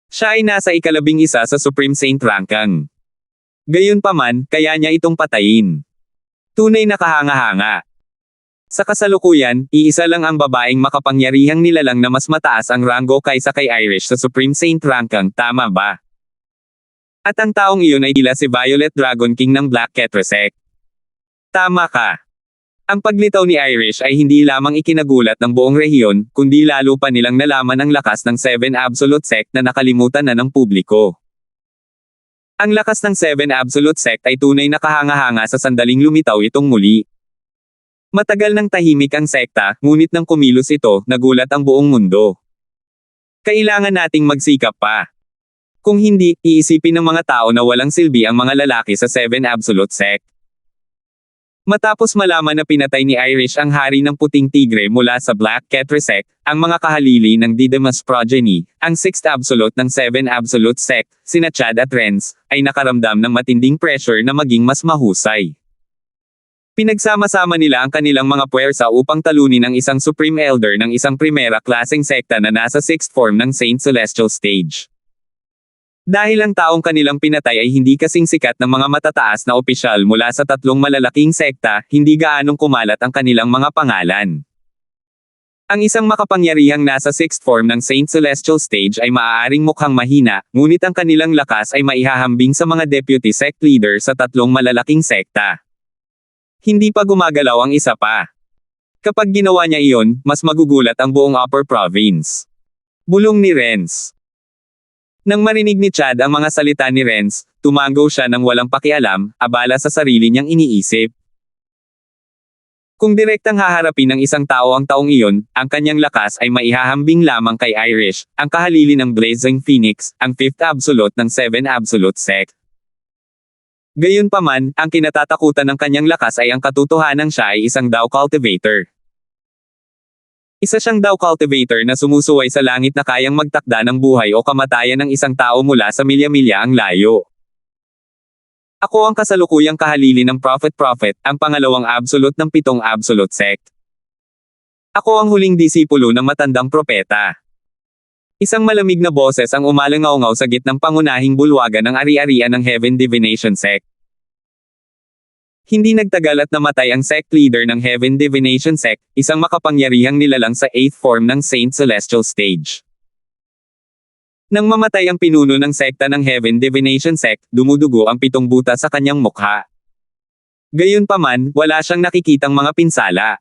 Siya ay nasa ika-11 sa Supreme Saint Rangkang. Gayunpaman, kaya niya itong patayin. Tunay na kahanga-hanga. Sa kasalukuyan, iisa lang ang babaeng makapangyarihang nilalang na mas mataas ang ranggo kaysa kay Irish sa Supreme Saint Rangkang, tama ba? At ang taong iyon ay tila si Violet Dragon King ng Black Ketre Sect. Tama ka. Ang paglitaw ni Irish ay hindi lamang ikinagulat ng buong rehiyon, kundi lalo pa nilang nalaman ang lakas ng Seven Absolute Sect na nakalimutan na ng publiko. Ang lakas ng Seven Absolute Sect ay tunay na kahanga-hanga sa sandaling lumitaw itong muli. Matagal nang tahimik ang sekta, ngunit nang kumilos ito, nagulat ang buong mundo. Kailangan nating magsikap pa. Kung hindi, iisipin ng mga tao na walang silbi ang mga lalaki sa Seven Absolute Sect. Matapos malaman na pinatay ni Irish ang hari ng puting tigre mula sa Black Ketre Sect, ang mga kahalili ng Didymus Progeny, ang sixth absolute ng Seven Absolute Sect, sina Chad at Renz, ay nakaramdam ng matinding pressure na maging mas mahusay. Pinagsama-sama nila ang kanilang mga puwersa upang talunin ang isang Supreme Elder ng isang primera klaseng sekta na nasa sixth form ng Saint Celestial Stage. Dahil ang taong kanilang pinatay ay hindi kasing sikat ng mga matataas na opisyal mula sa tatlong malalaking sekta, hindi gaanong kumalat ang kanilang mga pangalan. Ang isang makapangyarihang nasa sixth form ng Saint Celestial Stage ay maaaring mukhang mahina, ngunit ang kanilang lakas ay maihahambing sa mga deputy sect leader sa tatlong malalaking sekta. Hindi pa gumagalaw ang isa pa. Kapag ginawa niya iyon, mas magugulat ang buong Upper Province. Bulong ni Renz. Nang marinig ni Chad ang mga salita ni Renz, tumango siya nang walang pakialam, abala sa sarili niyang iniisip. Kung direktang haharapin ng isang tao ang taong iyon, ang kanyang lakas ay maihahambing lamang kay Irish, ang kahalili ng Blazing Phoenix, ang fifth absolute ng Seven Absolute Sect. Gayunpaman, ang kinatatakutan ng kanyang lakas ay ang katotohanang siya ay isang Dao Cultivator. Isa siyang Dao Cultivator na sumusuway sa langit na kayang magtakda ng buhay o kamatayan ng isang tao mula sa milya-milya ang layo. Ako ang kasalukuyang kahalili ng Prophet, ang pangalawang absolute ng 7 Absolute Sect. Ako ang huling disipulo ng matandang propeta. Isang malamig na boses ang umalangaw-ngaw sa gitnang pangunahing bulwagan ng ari-arian ng Heaven Divination Sect. Hindi nagtagal at namatay ang sect leader ng Heaven Divination Sect, isang makapangyarihang nilalang sa 8th form ng Saint Celestial Stage. Nang mamatay ang pinuno ng sekta ng Heaven Divination Sect, dumudugo ang 7 buta sa kanyang mukha. Gayunpaman, wala siyang nakikitang mga pinsala.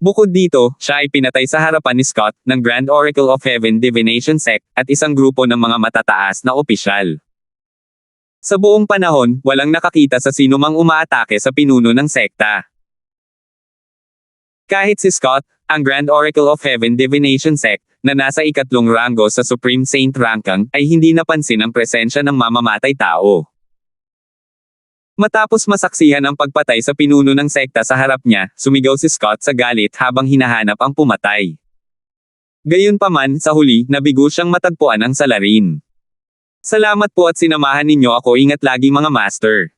Bukod dito, siya ay pinatay sa harapan ni Scott, ng Grand Oracle of Heaven Divination Sect, at isang grupo ng mga matataas na opisyal. Sa buong panahon, walang nakakita sa sinumang umaatake sa pinuno ng sekta. Kahit si Scott, ang Grand Oracle of Heaven Divination Sect, na nasa ikatlong ranggo sa Supreme Saint Rankang, ay hindi napansin ang presensya ng mamamatay tao. Matapos masaksihan ang pagpatay sa pinuno ng sekta sa harap niya, sumigaw si Scott sa galit habang hinahanap ang pumatay. Gayunpaman, sa huli, nabigo siyang matagpuan ang salarin. Salamat po at sinamahan ninyo ako. Ingat lagi mga master.